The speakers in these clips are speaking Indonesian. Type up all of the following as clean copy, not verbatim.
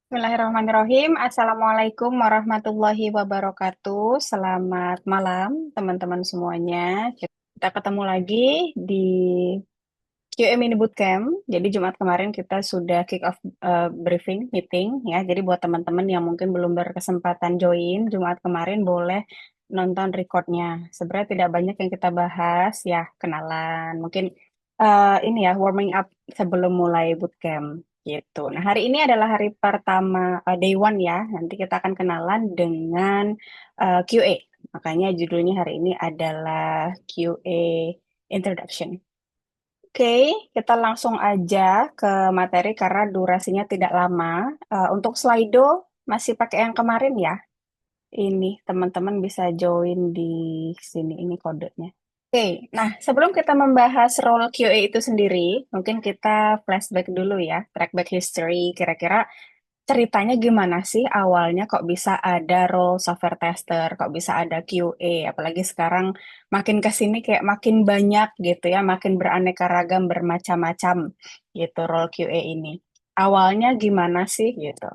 Bismillahirrahmanirrahim. Assalamualaikum warahmatullahi wabarakatuh. Selamat malam, teman-teman semuanya. Kita ketemu lagi di QM Mini Bootcamp. Jadi Jumat kemarin kita sudah kick off briefing meeting ya. Jadi buat teman-teman yang mungkin belum berkesempatan join Jumat kemarin boleh nonton recordnya. Sebenarnya tidak banyak yang kita bahas ya, kenalan. Mungkin ini ya warming up sebelum mulai bootcamp gitu. Nah, hari ini adalah hari pertama day one ya. Nanti kita akan kenalan dengan QA. Makanya judulnya hari ini adalah QA Introduction. Oke, kita langsung aja ke materi karena durasinya tidak lama. Untuk Slido masih pakai yang kemarin ya. Ini teman-teman bisa join di sini, ini kodenya. Oke, nah sebelum kita membahas role QA itu sendiri, mungkin kita flashback dulu ya, track back history. Kira-kira ceritanya gimana sih awalnya kok bisa ada role software tester, kok bisa ada QA, apalagi sekarang makin ke sini kayak makin banyak gitu ya, makin beraneka ragam, bermacam-macam gitu role QA ini. Awalnya gimana sih gitu.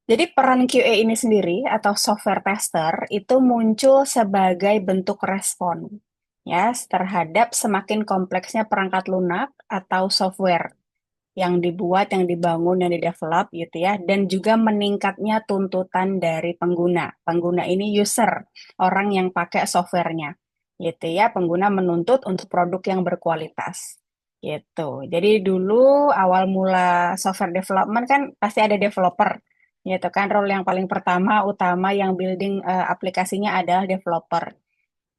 Jadi peran QA ini sendiri atau software tester itu muncul sebagai bentuk respon ya terhadap semakin kompleksnya perangkat lunak atau software yang dibuat, yang dibangun, yang didevelop gitu ya, dan juga meningkatnya tuntutan dari pengguna. Pengguna ini user, orang yang pakai softwarenya gitu ya. Pengguna menuntut untuk produk yang berkualitas gitu. Jadi dulu awal mula software development kan pasti ada developer gitu kan. Role yang paling pertama utama yang building aplikasinya adalah developer.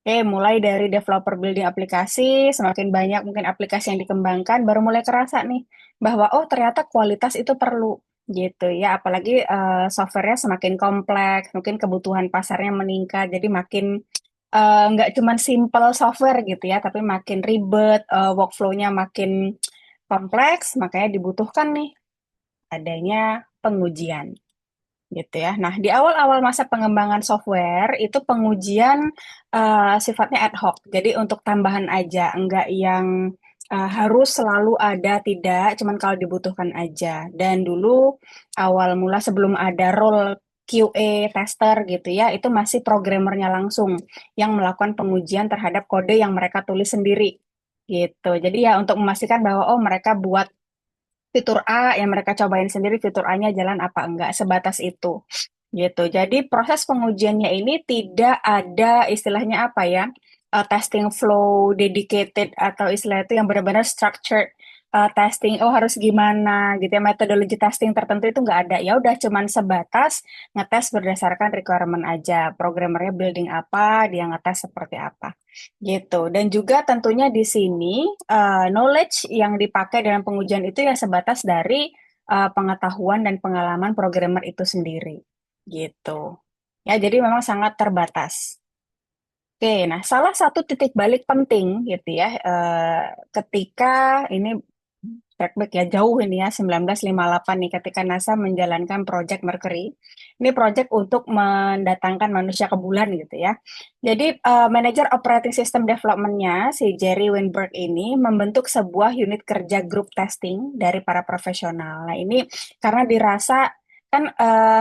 Oke, mulai dari developer building aplikasi, semakin banyak mungkin aplikasi yang dikembangkan, baru mulai kerasa nih bahwa oh ternyata kualitas itu perlu gitu ya. Apalagi softwarenya semakin kompleks, mungkin kebutuhan pasarnya meningkat, jadi makin nggak cuman simple software gitu ya, tapi makin ribet, workflow-nya makin kompleks, makanya dibutuhkan nih adanya pengujian gitu ya. Nah, di awal-awal masa pengembangan software itu pengujian sifatnya ad hoc. Jadi untuk tambahan aja, enggak yang harus selalu ada, tidak, cuman kalau dibutuhkan aja. Dan dulu awal mula sebelum ada role QA tester gitu ya, itu masih programmernya langsung yang melakukan pengujian terhadap kode yang mereka tulis sendiri gitu. Jadi ya untuk memastikan bahwa oh mereka buat fitur A yang mereka cobain sendiri fitur A-nya jalan apa enggak sebatas itu gitu. Jadi proses pengujiannya ini tidak ada istilahnya apa ya testing flow dedicated atau istilah itu yang benar-benar structured testing. Oh harus gimana gitu ya metodologi testing tertentu itu nggak ada. Ya udah cuman sebatas ngetes berdasarkan requirement aja. Programmernya building apa, dia ngetes seperti apa gitu. Dan juga tentunya di sini knowledge yang dipakai dalam pengujian itu ya sebatas dari pengetahuan dan pengalaman programmer itu sendiri gitu. Ya, jadi memang sangat terbatas. Oke, nah salah satu titik balik penting gitu ya, ketika ini trackback ya jauh ini ya 1958 nih ketika NASA menjalankan Project Mercury. Ini project untuk mendatangkan manusia ke bulan gitu ya. Jadi manajer operating system development-nya si Jerry Weinberg ini membentuk sebuah unit kerja group testing dari para profesional. Nah ini karena dirasa kan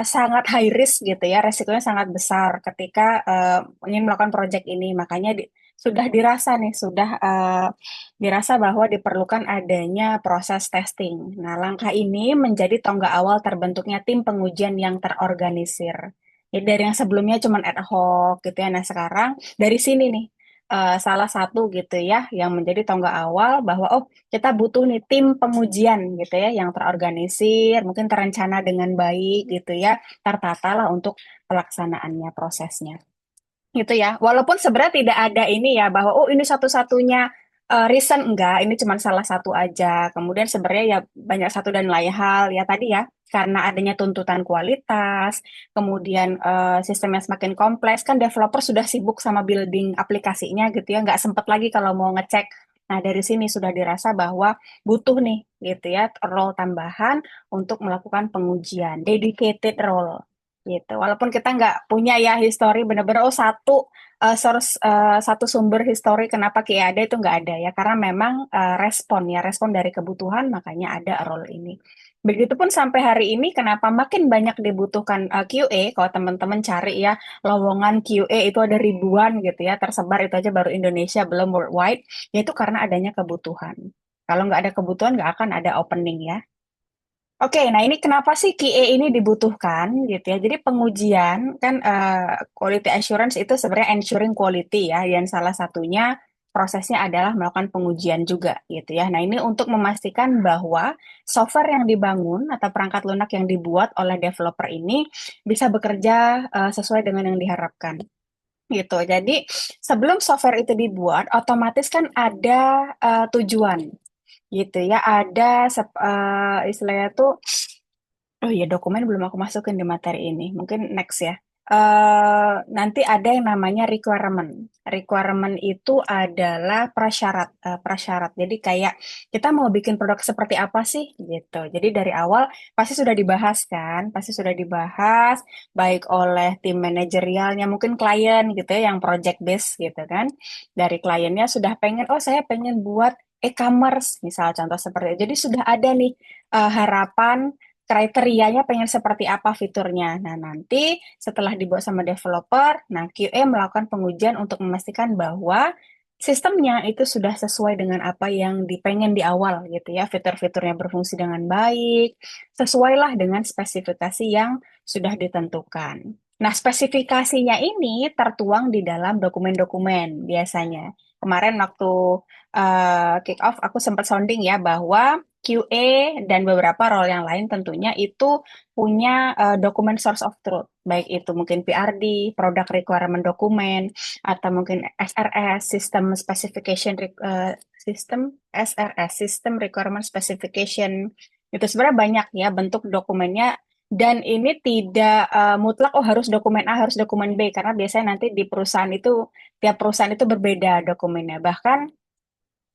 sangat high risk gitu ya, resikonya sangat besar ketika ingin melakukan project ini. Makanya sudah dirasa nih, sudah dirasa bahwa diperlukan adanya proses testing. Nah, langkah ini menjadi tonggak awal terbentuknya tim pengujian yang terorganisir. Ya, dari yang sebelumnya cuma ad hoc gitu ya. Nah, sekarang dari sini nih salah satu gitu ya yang menjadi tonggak awal bahwa oh kita butuh nih tim pengujian gitu ya yang terorganisir, mungkin terencana dengan baik gitu ya, tertata lah untuk pelaksanaannya prosesnya gitu ya. Walaupun sebenarnya tidak ada ini ya bahwa oh ini satu-satunya reason enggak, ini cuma salah satu aja. Kemudian sebenarnya ya banyak satu dan lain hal ya tadi ya karena adanya tuntutan kualitas, kemudian sistemnya semakin kompleks kan developer sudah sibuk sama building aplikasinya gitu ya, nggak sempet lagi kalau mau ngecek. Nah, dari sini sudah dirasa bahwa butuh nih gitu ya role tambahan untuk melakukan pengujian, dedicated role gitu. Walaupun kita nggak punya ya histori bener-bener oh satu sumber histori kenapa kayak ada itu nggak ada ya karena memang respon ya respon dari kebutuhan makanya ada role ini Begitupun sampai hari ini, kenapa makin banyak dibutuhkan QA, kalau teman-teman cari ya, lowongan QA itu ada ribuan gitu ya, tersebar itu aja baru Indonesia, belum worldwide, yaitu karena adanya kebutuhan. Kalau nggak ada kebutuhan, nggak akan ada opening ya. Oke, nah ini kenapa sih QA ini dibutuhkan gitu ya? Jadi pengujian kan quality assurance itu sebenarnya ensuring quality ya, dan salah satunya prosesnya adalah melakukan pengujian juga gitu ya. Nah ini untuk memastikan bahwa software yang dibangun atau perangkat lunak yang dibuat oleh developer ini bisa bekerja sesuai dengan yang diharapkan gitu. Jadi sebelum software itu dibuat, otomatis kan ada tujuan gitu ya. Ada istilahnya tuh. Oh iya, dokumen belum aku masukin di materi ini. Mungkin next ya. Nanti ada yang namanya requirement. Requirement itu adalah prasyarat, prasyarat. Jadi kayak kita mau bikin produk seperti apa sih gitu. Jadi dari awal pasti sudah dibahas kan, pasti sudah dibahas baik oleh tim manajerialnya, mungkin klien gitu ya, yang project base gitu kan. Dari kliennya sudah pengen, oh saya pengen buat e-commerce, misal contoh seperti itu. Jadi sudah ada nih harapan kriterianya pengen seperti apa fiturnya. Nah, nanti setelah dibuat sama developer, nah QA melakukan pengujian untuk memastikan bahwa sistemnya itu sudah sesuai dengan apa yang dipengen di awal gitu ya. Fitur-fiturnya berfungsi dengan baik, sesuailah dengan spesifikasi yang sudah ditentukan. Nah, spesifikasinya ini tertuang di dalam dokumen-dokumen biasanya. Kemarin waktu kick off aku sempat sounding ya bahwa QA dan beberapa role yang lain tentunya itu punya dokumen source of truth, baik itu mungkin PRD, Product Requirement Document, atau mungkin SRS, System Requirement Specification. Itu sebenarnya banyak ya bentuk dokumennya dan ini tidak mutlak oh harus dokumen A, harus dokumen B karena biasanya nanti di perusahaan itu tiap perusahaan itu berbeda dokumennya. Bahkan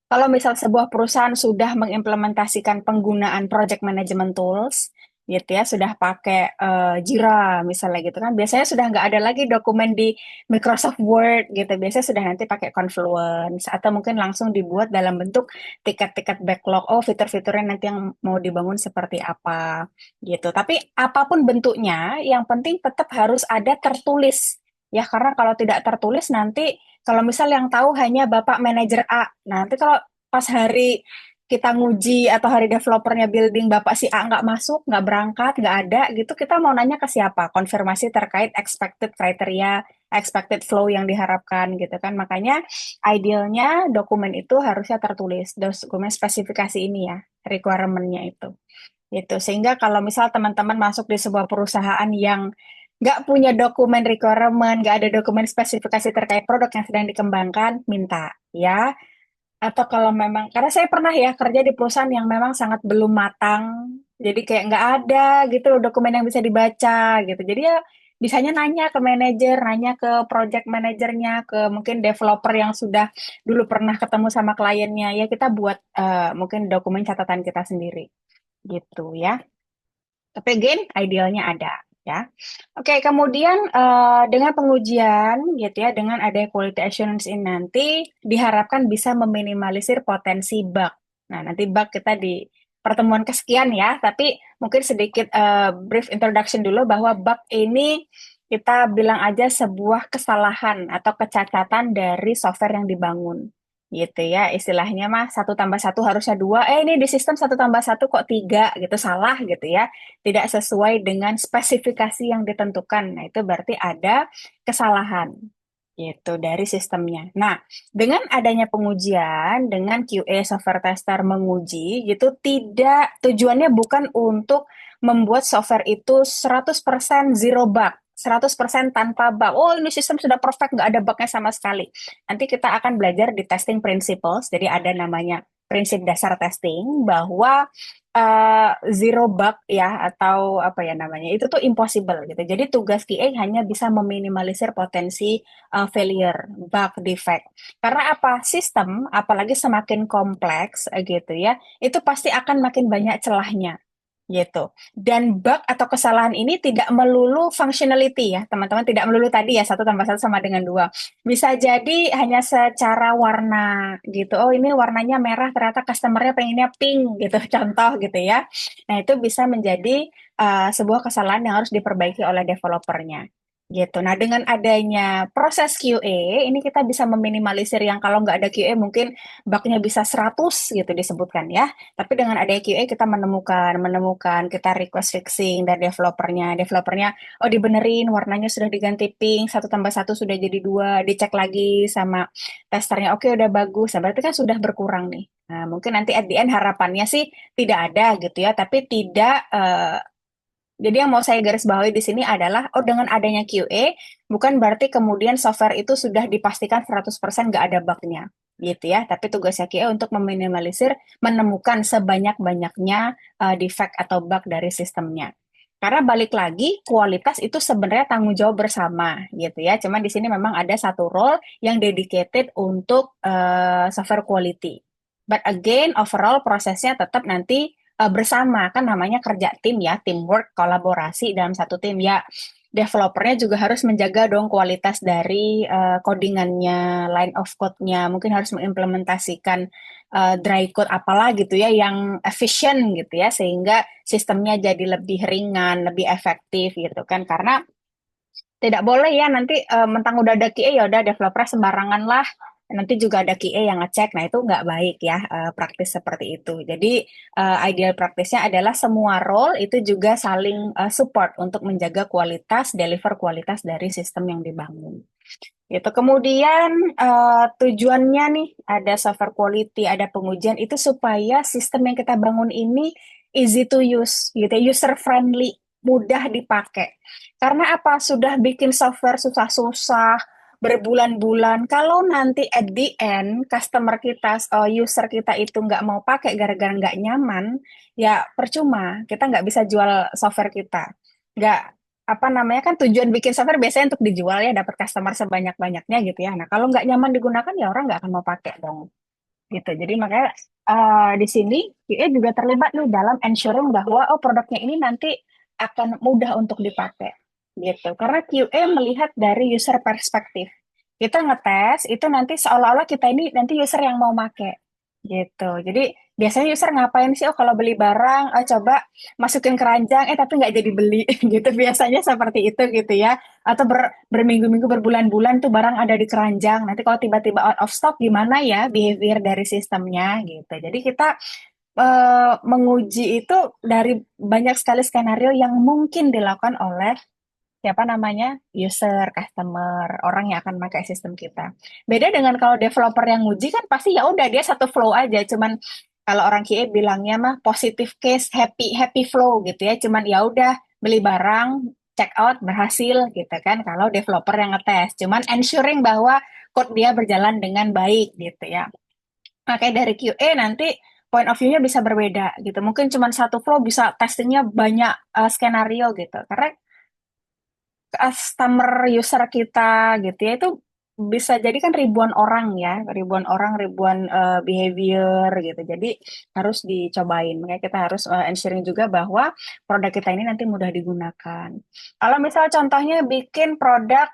kalau misal sebuah perusahaan sudah mengimplementasikan penggunaan project management tools, gitu ya, sudah pakai Jira misalnya gitu kan, biasanya sudah nggak ada lagi dokumen di Microsoft Word gitu, biasanya sudah nanti pakai Confluence atau mungkin langsung dibuat dalam bentuk tiket-tiket backlog. Oh, fitur-fiturnya nanti yang mau dibangun seperti apa gitu. Tapi apapun bentuknya, yang penting tetap harus ada tertulis. Ya, karena kalau tidak tertulis nanti kalau misal yang tahu hanya Bapak manajer A, nah nanti kalau pas hari kita nguji atau hari developernya building Bapak si A nggak masuk, nggak berangkat, nggak ada gitu, kita mau nanya ke siapa? Konfirmasi terkait expected criteria, expected flow yang diharapkan gitu kan. Makanya idealnya dokumen itu harusnya tertulis, dokumen spesifikasi ini ya, requirement-nya itu. Gitu. Sehingga kalau misal teman-teman masuk di sebuah perusahaan yang nggak punya dokumen requirement, nggak ada dokumen spesifikasi terkait produk yang sedang dikembangkan, minta ya. Atau kalau memang, karena saya pernah ya kerja di perusahaan yang memang sangat belum matang, jadi kayak nggak ada gitu loh dokumen yang bisa dibaca gitu. Jadi ya bisanya nanya ke manajer, nanya ke project manajernya, ke mungkin developer yang sudah dulu pernah ketemu sama kliennya, ya kita buat mungkin dokumen catatan kita sendiri gitu ya. Tapi again, idealnya ada ya. Oke, kemudian dengan pengujian gitu ya, dengan ada quality assurance ini nanti diharapkan bisa meminimalisir potensi bug. Nah, nanti bug kita di pertemuan kesekian ya, tapi mungkin sedikit brief introduction dulu bahwa bug ini kita bilang aja sebuah kesalahan atau kecacatan dari software yang dibangun gitu ya, istilahnya mah satu tambah satu harusnya dua, ini di sistem satu tambah satu kok tiga gitu, salah gitu ya, tidak sesuai dengan spesifikasi yang ditentukan. Nah, itu berarti ada kesalahan gitu dari sistemnya. Nah, dengan adanya pengujian, dengan QA software tester menguji gitu, tidak tujuannya bukan untuk membuat software itu 100% zero bug. 100% tanpa bug. Oh, ini sistem sudah perfect, nggak ada bugnya sama sekali. Nanti kita akan belajar di testing principles. Jadi ada namanya prinsip dasar testing bahwa zero bug ya atau apa ya namanya itu tuh impossible gitu. Jadi tugas QA hanya bisa meminimalisir potensi failure, bug, defect. Karena apa? Sistem apalagi semakin kompleks gitu ya, itu pasti akan makin banyak celahnya gitu. Dan bug atau kesalahan ini tidak melulu functionality ya, teman-teman, tidak melulu tadi ya satu tambah satu sama dengan dua. Bisa jadi hanya secara warna gitu. Oh ini warnanya merah, ternyata customernya pengennya pink gitu, contoh gitu ya. Nah itu bisa menjadi sebuah kesalahan yang harus diperbaiki oleh developernya. Gitu. Nah, dengan adanya proses QA, ini kita bisa meminimalisir yang kalau nggak ada QA mungkin bugnya bisa 100 gitu disebutkan ya. Tapi dengan adanya QA kita menemukan, kita request fixing dari developernya, oh dibenerin warnanya sudah diganti pink, satu tambah satu sudah jadi dua, dicek lagi sama testernya, oke udah bagus, nah, berarti kan sudah berkurang nih. Nah, mungkin nanti at the end harapannya sih tidak ada gitu ya, tapi tidak jadi yang mau saya garis bawahi di sini adalah, oh dengan adanya QA, bukan berarti kemudian software itu sudah dipastikan 100% nggak ada bug-nya. Gitu ya, tapi tugasnya QA untuk meminimalisir, menemukan sebanyak-banyaknya defect atau bug dari sistemnya. Karena balik lagi, kualitas itu sebenarnya tanggung jawab bersama gitu ya. Cuman di sini memang ada satu role yang dedicated untuk software quality. But again, overall prosesnya tetap nanti bersama kan namanya kerja tim ya, teamwork, kolaborasi dalam satu tim ya. Developernya juga harus menjaga dong kualitas dari codingannya, line of code-nya, mungkin harus mengimplementasikan dry code apalah gitu ya yang efisien gitu ya sehingga sistemnya jadi lebih ringan, lebih efektif gitu kan karena tidak boleh ya nanti mentang udah ada QA ya udah developer sembarangan lah. Nanti juga ada QA yang ngecek. Nah, itu nggak baik ya praktis seperti itu. Jadi ideal praktisnya adalah semua role itu juga saling support untuk menjaga kualitas, deliver kualitas dari sistem yang dibangun. Gitu. Kemudian tujuannya nih ada software quality, ada pengujian itu supaya sistem yang kita bangun ini easy to use, gitu, user friendly, mudah dipakai. Karena apa? Sudah bikin software susah-susah berbulan-bulan. Kalau nanti at the end customer kita, user kita itu nggak mau pakai gara-gara nggak nyaman, ya percuma. Kita nggak bisa jual software kita. Nggak apa namanya kan tujuan bikin software biasanya untuk dijual ya dapat customer sebanyak-banyaknya gitu ya. Nah kalau nggak nyaman digunakan ya orang nggak akan mau pakai dong gitu. Jadi makanya di sini QA juga terlibat nih dalam ensuring bahwa oh produknya ini nanti akan mudah untuk dipakai gitu. Karena QA melihat dari user perspektif. Kita ngetes itu nanti seolah-olah kita ini nanti user yang mau make gitu. Jadi biasanya user ngapain sih? Oh kalau beli barang, oh coba masukin keranjang, tapi nggak jadi beli gitu. Biasanya seperti itu gitu ya. Atau berminggu-minggu, berbulan-bulan tuh barang ada di keranjang. Nanti kalau tiba-tiba out of stock gimana ya behavior dari sistemnya gitu. Jadi kita menguji itu dari banyak sekali skenario yang mungkin dilakukan oleh siapa namanya user, customer, orang yang akan pakai sistem kita. Beda dengan kalau developer yang nguji kan pasti ya udah dia satu flow aja. Cuman kalau orang QA bilangnya mah positive case, happy happy flow gitu ya. Cuman ya udah beli barang, check out berhasil gitu kan. Kalau developer yang ngetes, cuman ensuring bahwa code dia berjalan dengan baik gitu ya. Makanya dari QA nanti point of view-nya bisa berbeda gitu. Mungkin cuma satu flow bisa testingnya banyak skenario gitu. Karena customer user kita gitu ya itu bisa jadi kan ribuan orang ya, ribuan orang, ribuan behavior gitu. Jadi harus dicobain. Makanya kita harus ensuring juga bahwa produk kita ini nanti mudah digunakan. Kalau misal contohnya bikin produk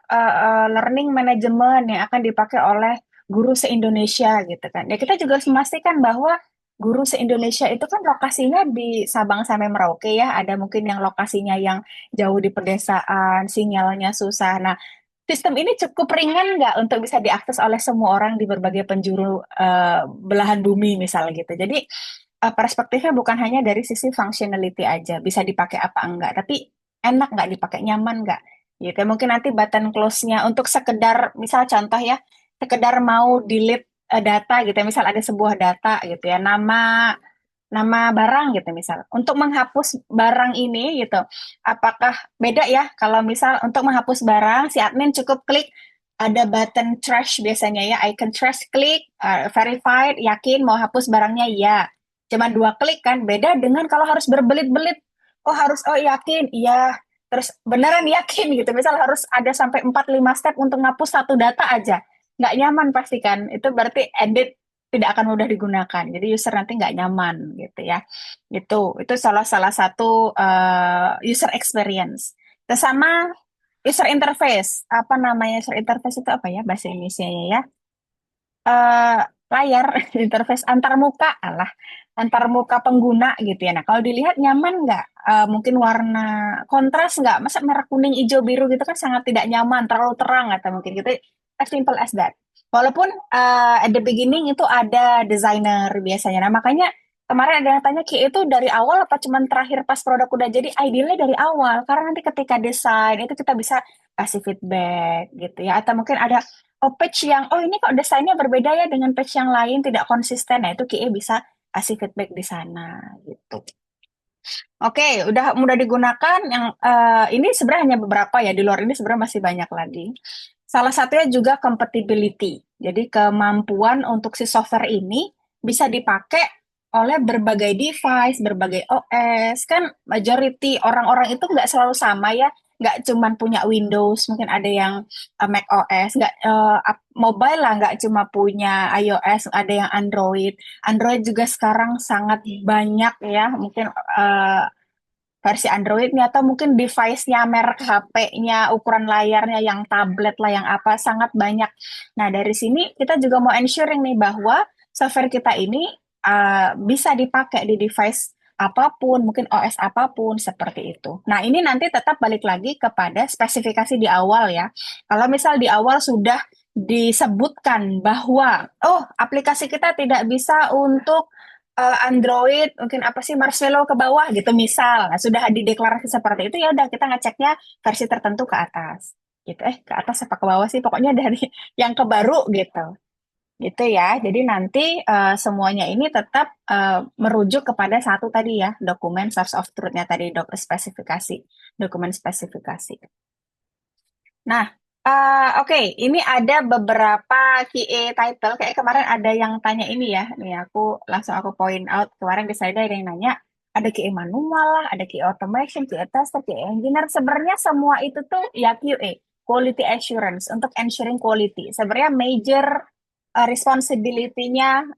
learning management yang akan dipakai oleh guru se-Indonesia gitu kan. Ya kita juga harus memastikan bahwa guru se-Indonesia itu kan lokasinya di Sabang sampai Merauke ya. Ada mungkin yang lokasinya yang jauh di pedesaan, sinyalnya susah. Nah, sistem ini cukup ringan nggak untuk bisa diakses oleh semua orang di berbagai penjuru belahan bumi misalnya gitu. Jadi perspektifnya bukan hanya dari sisi functionality aja, bisa dipakai apa enggak, tapi enak nggak dipakai, nyaman nggak. Gitu. Mungkin nanti button close-nya untuk sekedar, misal contoh ya, sekedar mau delete data gitu, ya. Misal ada sebuah data gitu ya, nama nama barang gitu misal. Untuk menghapus barang ini gitu, apakah beda ya kalau misal untuk menghapus barang si admin cukup klik ada button trash biasanya ya, icon trash klik, verified, yakin mau hapus barangnya ya. Cuman dua klik kan, beda dengan kalau harus berbelit-belit. Oh harus, oh yakin, iya. Terus beneran yakin gitu, misal harus ada sampai 4-5 step untuk ngapus satu data aja. Nggak nyaman pasti kan, itu berarti edit tidak akan mudah digunakan. Jadi user nanti nggak nyaman gitu ya. Itu salah salah satu user experience. Terus sama user interface. Apa namanya user interface itu apa ya bahasa Indonesia ya? eh Layar interface antar muka lah, antar muka pengguna gitu ya. Nah, kalau dilihat nyaman nggak? Mungkin warna kontras nggak? Masa merah kuning hijau biru gitu kan sangat tidak nyaman, terlalu terang atau mungkin gitu. As simple as that. Walaupun at the beginning itu ada desainer biasanya. Nah, makanya kemarin ada yang tanya Ki itu dari awal apa cuman terakhir pas produk udah jadi? Idealnya dari awal karena nanti ketika desain itu kita bisa kasih feedback gitu ya. Atau mungkin ada page yang oh ini kok desainnya berbeda ya dengan page yang lain tidak konsisten. Nah, itu QA bisa kasih feedback di sana gitu. Oke, udah mudah digunakan yang ini sebenarnya hanya beberapa ya, di luar ini sebenarnya masih banyak lagi. Salah satunya juga compatibility. Jadi kemampuan untuk si software ini bisa dipakai oleh berbagai device, berbagai OS. Kan majority orang-orang itu nggak selalu sama ya, nggak cuman punya Windows, mungkin ada yang Mac OS, nggak mobile lah, nggak cuma punya iOS, ada yang Android. Android juga sekarang sangat banyak ya, mungkin versi Androidnya atau mungkin device-nya, merek HP-nya, ukuran layarnya yang tablet lah, yang apa, sangat banyak. Nah, dari sini kita juga mau ensuring nih bahwa software kita ini bisa dipakai di device apapun, mungkin OS apapun, seperti itu. Nah, ini nanti tetap balik lagi kepada spesifikasi di awal ya. Kalau misal di awal sudah disebutkan bahwa, oh, aplikasi kita tidak bisa untuk Android mungkin apa sih Marshmallow ke bawah gitu misal. Nah, sudah dideklarasi seperti itu ya udah kita ngeceknya versi tertentu ke atas gitu, ke atas apa ke bawah sih pokoknya dari yang ke baru gitu gitu ya. Jadi nanti semuanya ini tetap merujuk kepada satu tadi ya, dokumen source of truth-nya tadi, spesifikasi, dokumen spesifikasi. Nah, oke, ini ada beberapa QA title. Kayak kemarin ada yang tanya ini ya. Nih aku point out kemarin di slide ada yang nanya, ada QA manual lah, ada QA automation, QA tester, QA engineer. Sebenarnya semua itu tuh ya QA, quality assurance untuk ensuring quality. Sebenarnya major responsibility-nya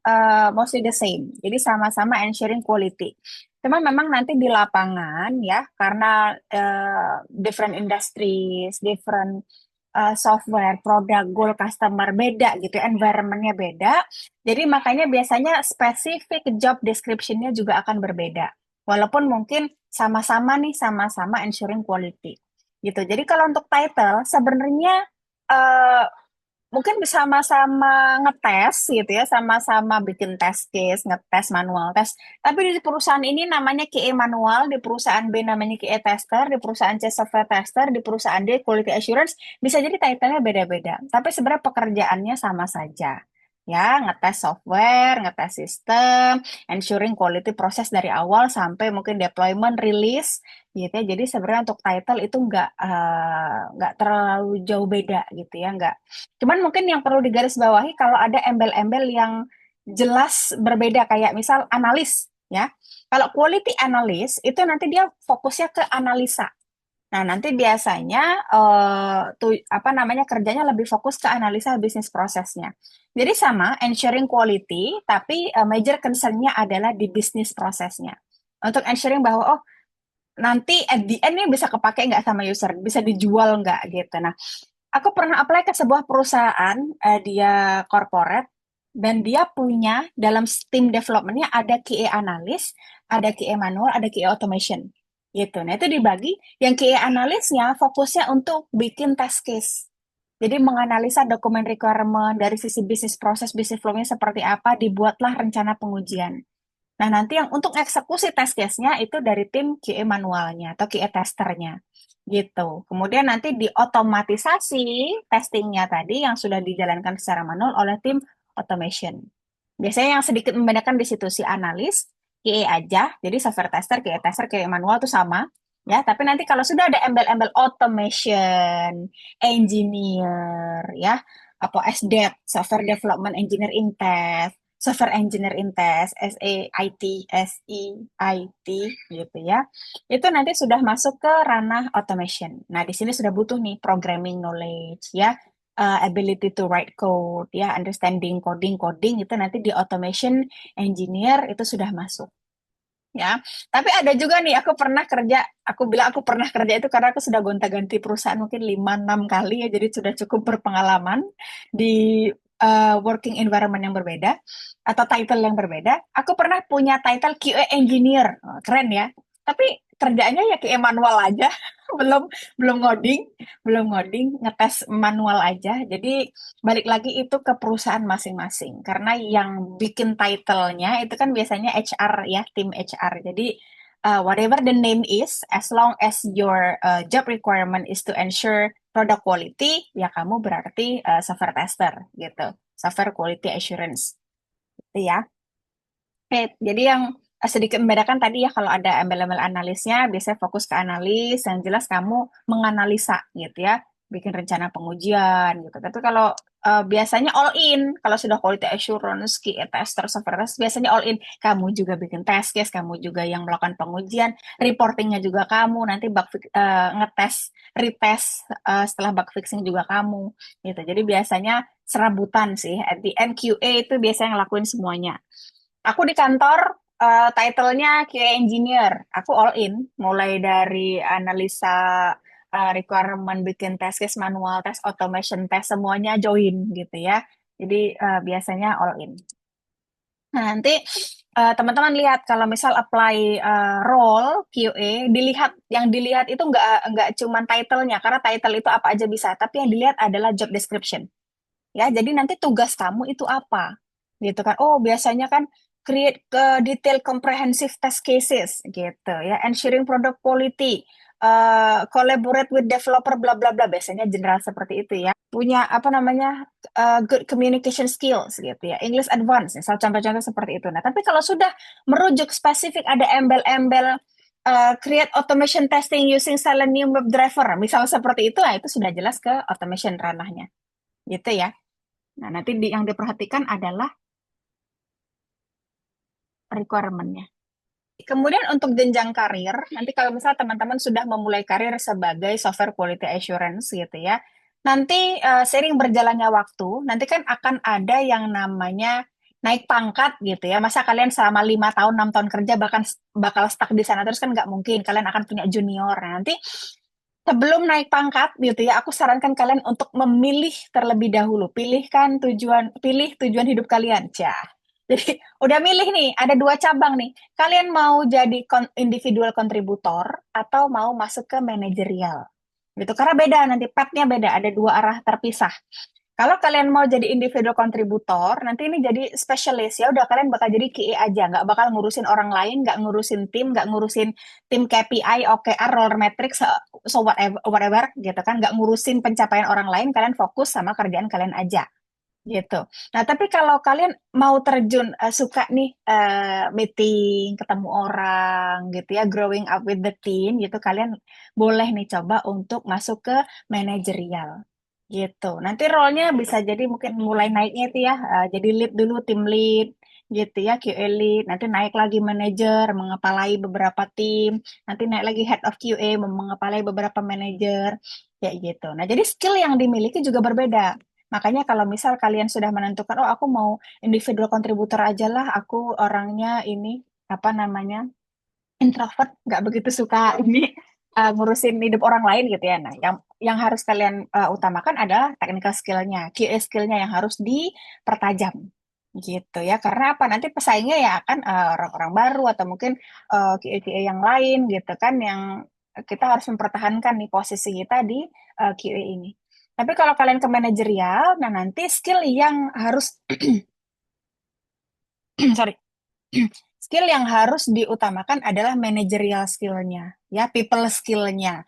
mostly the same. Jadi sama-sama ensuring quality. Cuma memang nanti di lapangan ya, karena different industries, different software, produk, goal customer beda gitu, environment-nya beda. Jadi makanya biasanya spesifik job description-nya juga akan berbeda. Walaupun mungkin sama-sama nih, sama-sama ensuring quality. Gitu. Jadi kalau untuk title, sebenarnya eh, mungkin sama-sama ngetes gitu ya, sama-sama bikin test case, ngetes manual tes. Tapi di perusahaan ini namanya QA manual, di perusahaan B namanya QA tester, di perusahaan C software tester, di perusahaan D quality assurance, bisa jadi title-nya beda-beda. Tapi sebenarnya pekerjaannya sama saja. Ya, ngetes software, ngetes sistem, ensuring quality proses dari awal sampai mungkin deployment, release, gitu ya. Jadi sebenarnya untuk title itu nggak terlalu jauh beda gitu ya, nggak. Cuman mungkin yang perlu digarisbawahi kalau ada embel-embel yang jelas berbeda kayak misal analis ya. Kalau quality analyst itu nanti dia fokusnya ke analisa. Nah, nanti biasanya apa namanya kerjanya lebih fokus ke analisa bisnis prosesnya. Jadi sama ensuring quality tapi major concern-nya adalah di bisnis prosesnya. Untuk ensuring bahwa oh nanti at the end ini bisa kepake nggak sama user, bisa dijual nggak gitu. Nah, aku pernah apply ke sebuah perusahaan, dia corporate, dan dia punya dalam tim development-nya ada QA analis, ada QA manual, ada QA automation. Gitu. Nah, itu dibagi. Yang QA analisnya fokusnya untuk bikin test case. Jadi menganalisa dokumen requirement dari sisi bisnis proses, bisnis flow-nya seperti apa, dibuatlah rencana pengujian. Nah, nanti yang untuk eksekusi test case-nya itu dari tim QA manualnya atau QA testernya. Gitu. Kemudian nanti diotomatisasi testingnya tadi yang sudah dijalankan secara manual oleh tim automation. Biasanya yang sedikit membedakan di situ si analis, QA aja, jadi software tester, QA manual itu sama. Ya, tapi nanti kalau sudah ada embel-embel automation, engineer, ya, apa SDET, software development engineer in test, software engineer in test, SEIT gitu ya. Itu nanti sudah masuk ke ranah automation. Nah, di sini sudah butuh nih programming knowledge ya, ability to write code, ya, understanding coding itu nanti di automation engineer itu sudah masuk. Ya, tapi ada juga nih, aku bilang aku pernah kerja itu karena aku sudah gonta-ganti perusahaan mungkin 5 6 kali ya, jadi sudah cukup berpengalaman di working environment yang berbeda atau title yang berbeda. Aku pernah punya title QA engineer. Oh, keren ya. Tapi kerjaannya ya QA manual aja, belum belum ngoding, ngetes manual aja. Jadi balik lagi itu ke perusahaan masing-masing karena yang bikin title-nya itu kan biasanya HR ya, tim HR. Jadi whatever the name is, as long as your job requirement is to ensure product quality, ya kamu berarti software tester gitu, software quality assurance gitu ya. Oke, jadi yang sedikit membedakan tadi ya, kalau ada embel-embel analisnya biasanya fokus ke analis, yang jelas kamu menganalisa gitu ya, bikin rencana pengujian gitu. Tapi kalau biasanya all in, kalau sudah quality assurance, QA tester, software test, biasanya all in. Kamu juga bikin test case, kamu juga yang melakukan pengujian, reportingnya juga kamu, nanti ngetes, retest setelah bug fixing juga kamu gitu. Jadi biasanya serabutan sih. At the end QA itu biasanya ngelakuin semuanya. Aku di kantor title-nya QA engineer. Aku all in, mulai dari analisa requirement, bikin test case manual, test automation, test semuanya join gitu ya. Jadi biasanya all in. Nah, nanti teman-teman lihat kalau misal apply role QA, yang dilihat itu nggak cuman title-nya, karena title itu apa aja bisa, tapi yang dilihat adalah job description. Ya, jadi nanti tugas kamu itu apa? Gitu kan. Oh, biasanya kan create ke detail comprehensive test cases gitu ya, ensuring product quality, collaborate with developer bla bla bla, biasanya general seperti itu ya. Punya apa namanya? Good communication skills gitu ya. English advance, misal contoh-contoh seperti itu. Nah, tapi kalau sudah merujuk spesifik ada embel-embel create automation testing using Selenium WebDriver, misal seperti itu, nah itu sudah jelas ke automation ranahnya gitu ya. Nah, nanti yang diperhatikan adalah requirement-nya. Kemudian untuk jenjang karir, nanti kalau misalnya teman-teman sudah memulai karir sebagai software quality assurance gitu ya, nanti seiring berjalannya waktu, nanti kan akan ada yang namanya naik pangkat gitu ya. Masa kalian selama 5 tahun, 6 tahun kerja bahkan bakal stuck di sana terus, kan nggak mungkin. Kalian akan punya junior. Nah, nanti sebelum naik pangkat gitu ya, aku sarankan kalian untuk memilih terlebih dahulu. Pilih tujuan hidup kalian. Cah. Jadi udah milih nih, ada 2 cabang nih. Kalian mau jadi individual kontributor atau mau masuk ke manajerial. Gitu. Karena beda nanti path-nya beda, ada 2 arah terpisah. Kalau kalian mau jadi individual kontributor, nanti ini jadi spesialis. Ya udah, kalian bakal jadi QA aja, nggak bakal ngurusin orang lain, nggak ngurusin tim, nggak ngurusin tim KPI, OKR, role metrics, so whatever, whatever gitu kan, nggak ngurusin pencapaian orang lain, kalian fokus sama kerjaan kalian aja gitu. Nah, tapi kalau kalian mau terjun, suka nih meeting, ketemu orang gitu ya, growing up with the team gitu, kalian boleh nih coba untuk masuk ke manajerial gitu. Nanti role-nya bisa jadi mungkin mulai naiknya itu ya, jadi lead dulu, tim lead gitu ya, QA lead, nanti naik lagi manager, mengepalai beberapa tim, nanti naik lagi head of QA, mengepalai beberapa manager, kayak gitu. Nah, jadi skill yang dimiliki juga berbeda. Makanya kalau misal kalian sudah menentukan, oh aku mau individual contributor aja lah, aku orangnya ini, apa namanya, introvert, nggak begitu suka ini ngurusin hidup orang lain gitu ya. Nah, yang harus kalian utamakan adalah technical skill-nya, QA skill-nya yang harus dipertajam gitu ya. Karena apa? Nanti pesaingnya ya akan orang-orang baru atau mungkin QA-QA yang lain gitu kan, yang kita harus mempertahankan nih posisi kita di QA ini. Tapi kalau kalian ke manajerial, nah nanti skill yang harus sorry, skill yang harus diutamakan adalah managerial skill-nya, ya, people skill-nya,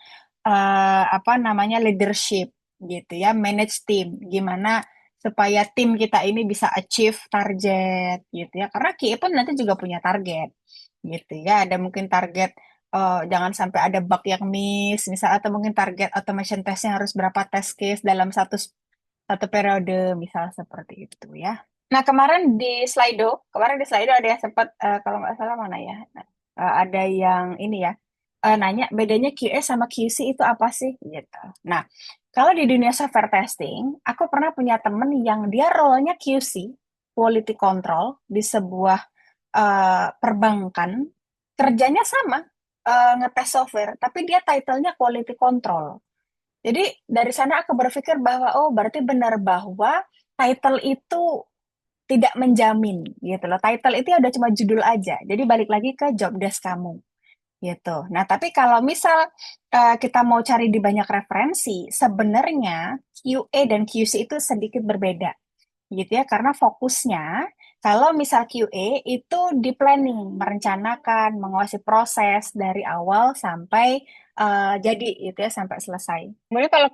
apa namanya, leadership, gitu ya, manage team, gimana supaya tim kita ini bisa achieve target, gitu ya, karena QA pun nanti juga punya target, gitu ya, ada mungkin target, jangan sampai ada bug yang miss, misal, atau mungkin target automation testnya harus berapa test case dalam satu satu periode, misal seperti itu ya. Nah, kemarin di Slido ada yang sempat, kalau nggak salah mana ya, ada yang ini ya, nanya bedanya QA sama QC itu apa sih gitu. Nah, kalau di dunia software testing, aku pernah punya temen yang dia role-nya QC, quality control di sebuah perbankan, kerjanya sama, ngetes software, tapi dia title-nya quality control. Jadi dari sana aku berpikir bahwa oh berarti benar bahwa title itu tidak menjamin gitu loh. Title itu ya udah cuma judul aja. Jadi balik lagi ke job desk kamu gitu. Nah, tapi kalau misal kita mau cari di banyak referensi, sebenarnya QA dan QC itu sedikit berbeda gitu ya, karena fokusnya kalau misal QA itu di planning, merencanakan, menguasai proses dari awal sampai jadi gitu ya, sampai selesai. Kemudian kalau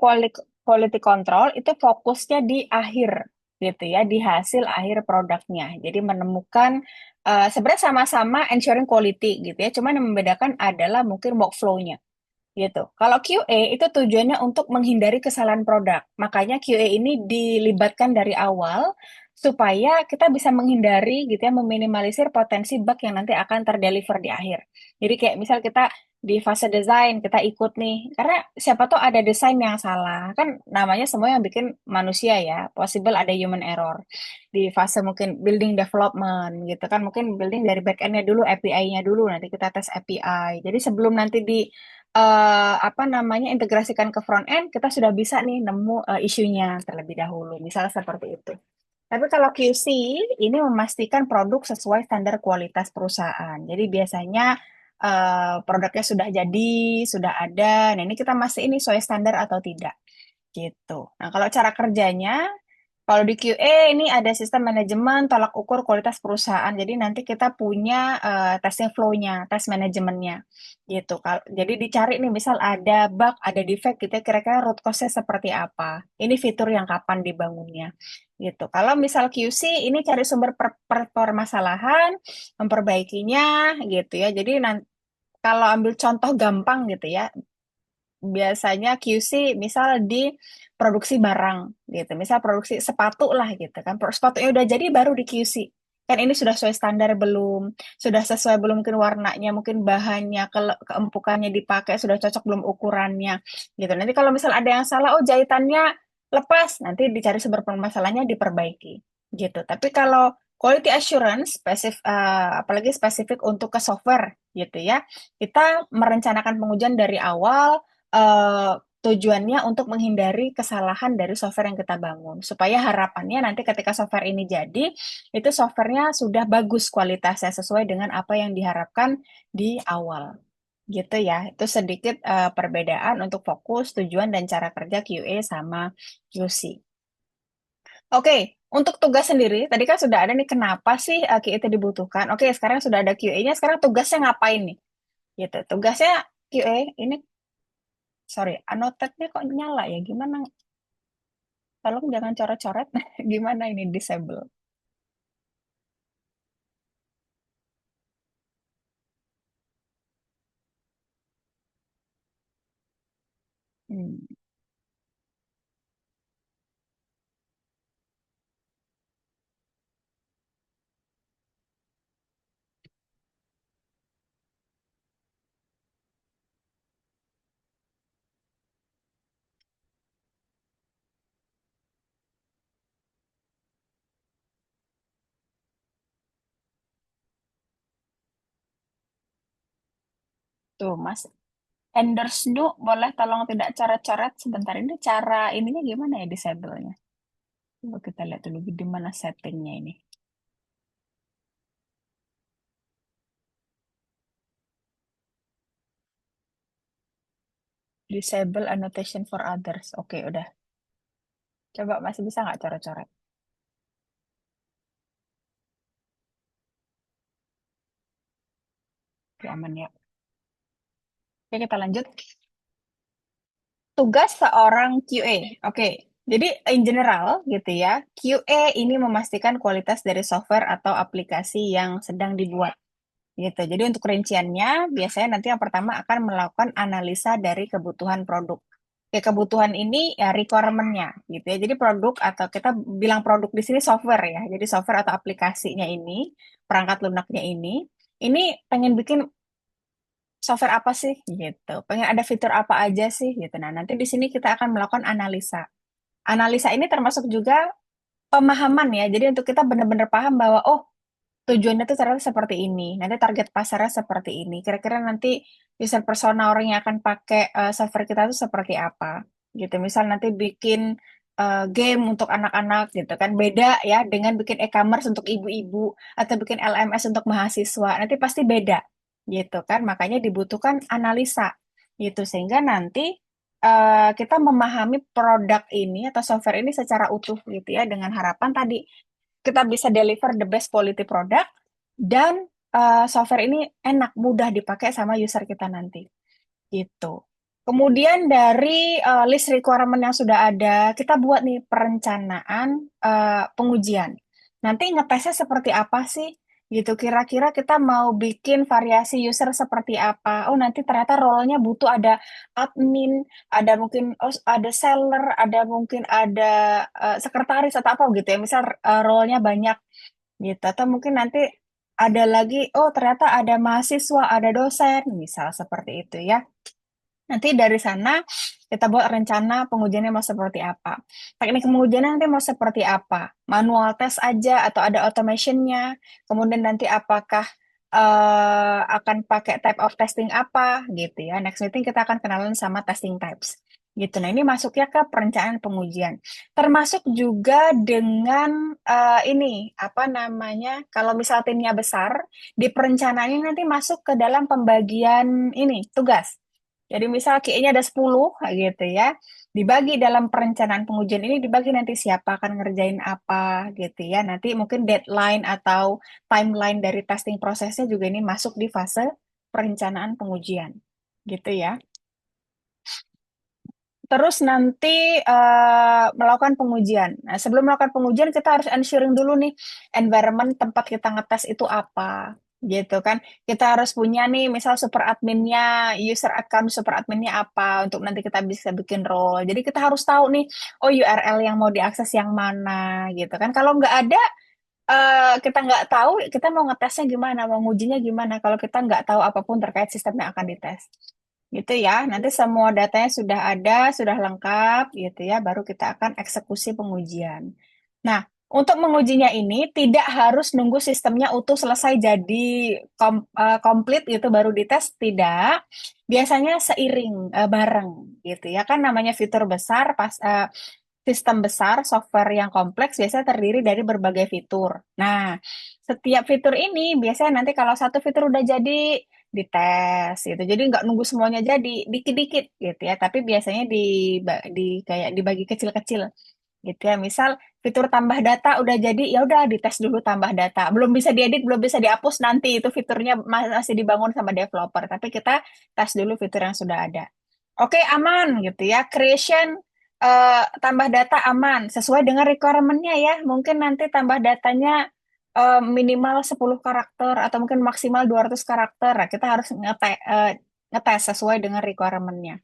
quality control itu fokusnya di akhir gitu ya, di hasil akhir produknya. Jadi menemukan sebenarnya sama-sama ensuring quality gitu ya, cuman yang membedakan adalah mungkin workflow-nya gitu. Kalau QA itu tujuannya untuk menghindari kesalahan produk. Makanya QA ini dilibatkan dari awal supaya kita bisa menghindari gitu ya, meminimalisir potensi bug yang nanti akan terdeliver di akhir. Jadi kayak misal kita di fase desain kita ikut nih, karena siapa tuh ada desain yang salah, kan namanya semua yang bikin manusia ya, possible ada human error. Di fase mungkin building development gitu kan, mungkin building dari back end-nya dulu, API-nya dulu, nanti kita tes API. Jadi sebelum nanti di apa namanya integrasikan ke front end, kita sudah bisa nih nemu isunya terlebih dahulu, misalnya seperti itu. Tapi kalau QC ini memastikan produk sesuai standar kualitas perusahaan. Jadi biasanya produknya sudah jadi, sudah ada. Nah ini kita masih ini sesuai standar atau tidak gitu. Nah kalau cara kerjanya kalau di QA ini ada sistem manajemen tolak ukur kualitas perusahaan. Jadi nanti kita punya testing flow-nya, tes manajemennya gitu. Jadi dicari nih misal ada bug, ada defect gitu ya, kira-kira root cause-nya seperti apa. Ini fitur yang kapan dibangunnya gitu. Kalau misal QC ini cari sumber permasalahan, memperbaikinya gitu ya. Jadi nanti kalau ambil contoh gampang gitu ya, biasanya QC misal di produksi barang gitu. Misal produksi sepatu lah gitu kan. Sepatunya udah jadi baru di QC. Kan ini sudah sesuai standar belum? Sudah sesuai belum mungkin warnanya, mungkin bahannya, keempukannya dipakai sudah cocok belum ukurannya gitu. Nanti kalau misal ada yang salah, oh jahitannya lepas, nanti dicari sumber permasalahannya diperbaiki gitu. Tapi kalau quality assurance apalagi spesifik untuk ke software gitu ya. Kita merencanakan pengujian dari awal, eh, tujuannya untuk menghindari kesalahan dari software yang kita bangun. Supaya harapannya nanti ketika software ini jadi, itu softwarenya sudah bagus kualitasnya sesuai dengan apa yang diharapkan di awal. Gitu ya, itu sedikit perbedaan untuk fokus, tujuan, dan cara kerja QA sama QC. Oke, untuk tugas sendiri, tadi kan sudah ada nih kenapa sih QA itu dibutuhkan. Oke, sekarang sudah ada QA-nya, sekarang tugasnya ngapain nih? Gitu, tugasnya QA ini sorry, annotate-nya kok nyala ya? Gimana? Tolong jangan coret-coret. Gimana ini disable? Hmm, tuh, Mas. Endorse dulu, boleh tolong tidak coret-coret sebentar. Ini cara ininya gimana ya disable-nya? Coba kita lihat dulu di mana settingnya ini. Disable annotation for others. Oke, udah. Coba masih bisa nggak coret-coret? Oke, aman ya. Oke, kita lanjut. Tugas seorang QA. Oke, jadi in general gitu ya, QA ini memastikan kualitas dari software atau aplikasi yang sedang dibuat gitu. Jadi untuk rinciannya, biasanya nanti yang pertama akan melakukan analisa dari kebutuhan produk. Ya, kebutuhan ini ya requirement-nya gitu ya. Jadi produk atau kita bilang produk di sini software ya. Jadi software atau aplikasinya ini, perangkat lunaknya ini pengen bikin software apa sih gitu, pengen ada fitur apa aja sih gitu. Nah, nanti di sini kita akan melakukan analisa. Analisa ini termasuk juga pemahaman ya. Jadi untuk kita benar-benar paham bahwa oh, tujuannya tuh ternyata seperti ini. Nanti target pasarnya seperti ini. Kira-kira nanti user persona orang yang akan pakai software kita tuh seperti apa gitu. Misal nanti bikin game untuk anak-anak gitu kan, beda ya dengan bikin e-commerce untuk ibu-ibu atau bikin LMS untuk mahasiswa. Nanti pasti beda gitu kan. Makanya dibutuhkan analisa gitu sehingga nanti kita memahami produk ini atau software ini secara utuh gitu ya, dengan harapan tadi kita bisa deliver the best quality product dan software ini enak, mudah dipakai sama user kita nanti. Gitu. Kemudian dari list requirement yang sudah ada, kita buat nih perencanaan pengujian. Nanti ngetesnya seperti apa sih? Gitu. Kira-kira kita mau bikin variasi user seperti apa? Oh, nanti ternyata role-nya butuh ada admin, ada mungkin ada seller, ada mungkin ada sekretaris atau apa gitu ya. Misal role-nya banyak gitu. Atau mungkin nanti ada lagi, oh ternyata ada mahasiswa, ada dosen, misal seperti itu ya. Nanti dari sana kita buat rencana pengujiannya mau seperti apa. Teknik pengujiannya nanti mau seperti apa. Manual test aja atau ada automationnya. Kemudian nanti apakah akan pakai type of testing apa gitu ya. Next meeting kita akan kenalan sama testing types. Gitu. Nah, ini masuknya ke perencanaan pengujian. Termasuk juga dengan ini apa namanya? Kalau misal timnya besar, di perencanaannya nanti masuk ke dalam pembagian ini tugas. Jadi misal QE-nya ada 10 gitu ya. Dibagi dalam perencanaan pengujian ini dibagi nanti siapa akan ngerjain apa gitu ya. Nanti mungkin deadline atau timeline dari testing prosesnya juga ini masuk di fase perencanaan pengujian. Gitu ya. Terus nanti melakukan pengujian. Nah, sebelum melakukan pengujian kita harus ensuring dulu nih environment tempat kita ngetes itu apa, gitu kan. Kita harus punya nih misal super adminnya, user account super adminnya apa untuk nanti kita bisa bikin role. Jadi kita harus tahu nih, oh URL yang mau diakses yang mana, gitu kan. Kalau nggak ada, kita nggak tahu, kita mau ngetesnya gimana, mau ngujinya gimana kalau kita nggak tahu apapun terkait sistem yang akan dites. Gitu ya, nanti semua datanya sudah ada, sudah lengkap gitu ya, baru kita akan eksekusi pengujian. Nah, untuk mengujinya ini tidak harus nunggu sistemnya utuh selesai jadi komplit gitu baru dites, tidak. Biasanya seiring, bareng gitu ya, kan namanya fitur besar, pas sistem besar, software yang kompleks biasanya terdiri dari berbagai fitur. Nah, setiap fitur ini biasanya nanti kalau satu fitur udah jadi dites gitu. Jadi nggak nunggu semuanya jadi, dikit-dikit gitu ya. Tapi biasanya kayak dibagi kecil-kecil gitu ya. Misal fitur tambah data udah jadi, ya udah dites dulu tambah data. Belum bisa diedit, belum bisa dihapus nanti itu fiturnya masih dibangun sama developer. Tapi kita tes dulu fitur yang sudah ada. Oke, aman gitu ya. Creation tambah data aman sesuai dengan requirement-nya ya. Mungkin nanti tambah datanya minimal 10 karakter atau mungkin maksimal 200 karakter. Nah, kita harus ngetes sesuai dengan requirement-nya.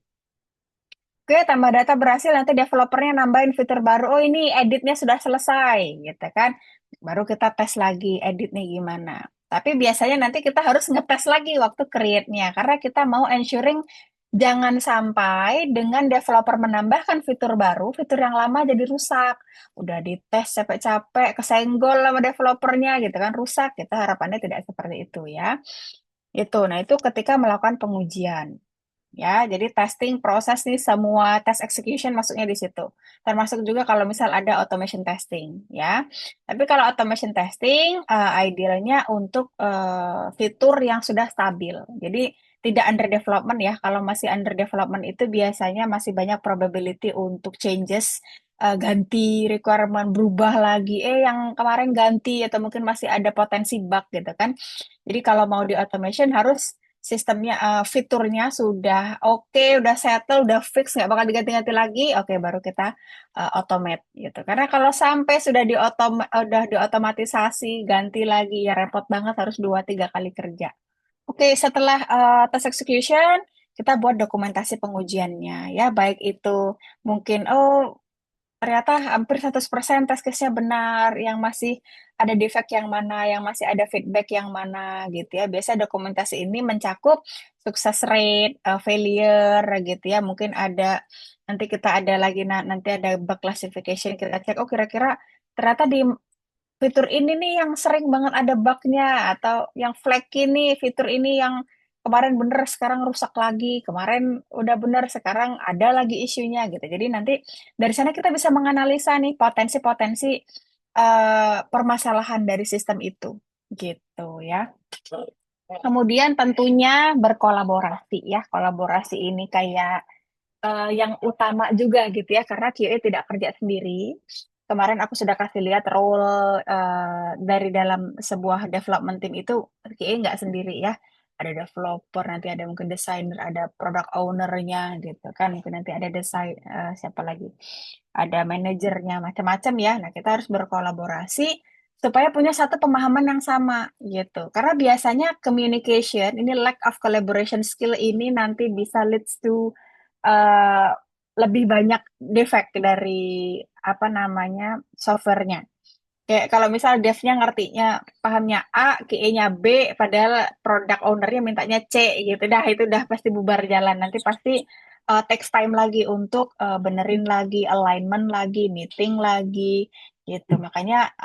Oke, tambah data berhasil, nanti developernya nambahin fitur baru. Oh, ini editnya sudah selesai, gitu kan. Baru kita tes lagi editnya gimana. Tapi biasanya nanti kita harus ngetes lagi waktu create-nya. Karena kita mau ensuring jangan sampai dengan developer menambahkan fitur baru, fitur yang lama jadi rusak. Udah dites capek-capek, kesenggol sama developernya gitu kan, rusak. Kita harapannya tidak seperti itu ya. Itu. Nah, itu ketika melakukan pengujian. Ya, jadi testing proses nih semua test execution masuknya di situ. Termasuk juga kalau misal ada automation testing, ya. Tapi kalau automation testing, idealnya untuk fitur yang sudah stabil. Jadi tidak under development ya. Kalau masih under development itu biasanya masih banyak probability untuk changes, ganti requirement, berubah lagi. Yang kemarin ganti atau mungkin masih ada potensi bug gitu kan. Jadi kalau mau di automation harus sistemnya, fiturnya sudah oke, udah settle, udah fix, nggak bakal diganti-ganti lagi, oke baru kita automate gitu. Karena kalau sampai sudah udah diotomatisasi, ganti lagi ya repot banget harus 2-3 kali kerja. Oke, setelah test execution, kita buat dokumentasi pengujiannya ya, baik itu mungkin ternyata hampir 100% test case-nya benar, yang masih ada defect yang mana, yang masih ada feedback yang mana gitu ya. Biasa dokumentasi ini mencakup sukses rate, failure gitu ya. Mungkin ada nanti kita ada lagi nanti ada bug classification, kita cek oh kira-kira ternyata di fitur ini nih yang sering banget ada bugnya, atau yang flaky nih fitur ini yang kemarin bener sekarang rusak lagi, kemarin udah bener sekarang ada lagi isunya gitu. Jadi nanti dari sana kita bisa menganalisa nih potensi-potensi permasalahan dari sistem itu gitu ya. Kemudian tentunya berkolaborasi ya. Kolaborasi ini kayak yang utama juga gitu ya, karena QA tidak kerja sendiri. Kemarin aku sudah kasih lihat role dari dalam sebuah development team itu, QA nggak sendiri ya. Ada developer, nanti ada mungkin desainer, ada product owner-nya gitu kan, mungkin nanti ada desain siapa lagi, ada manajernya, macam-macam ya. Nah, kita harus berkolaborasi supaya punya satu pemahaman yang sama gitu. Karena biasanya communication, ini lack of collaboration skill ini nanti bisa leads to eh, lebih banyak defect dari apa namanya softwarenya. Kayak kalau misal devnya ngertinya pahamnya A, QA-nya B, padahal product owner-nya mintanya C gitu. Dah itu udah pasti bubar jalan. Nanti pasti takes time lagi untuk benerin lagi, alignment lagi, meeting lagi gitu. Makanya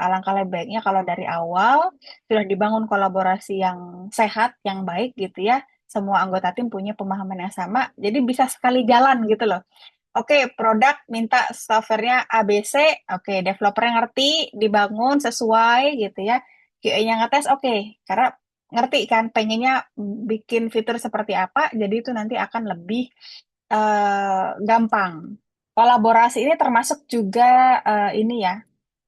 alangkah lebih baiknya kalau dari awal sudah dibangun kolaborasi yang sehat, yang baik gitu ya. Semua anggota tim punya pemahaman yang sama, jadi bisa sekali jalan gitu loh. Oke, produk minta softwarenya ABC, oke, developernya ngerti, dibangun sesuai gitu ya. QA-nya ngetes, oke, karena ngerti kan pengennya bikin fitur seperti apa, jadi itu nanti akan lebih gampang. Kolaborasi ini termasuk juga ini ya,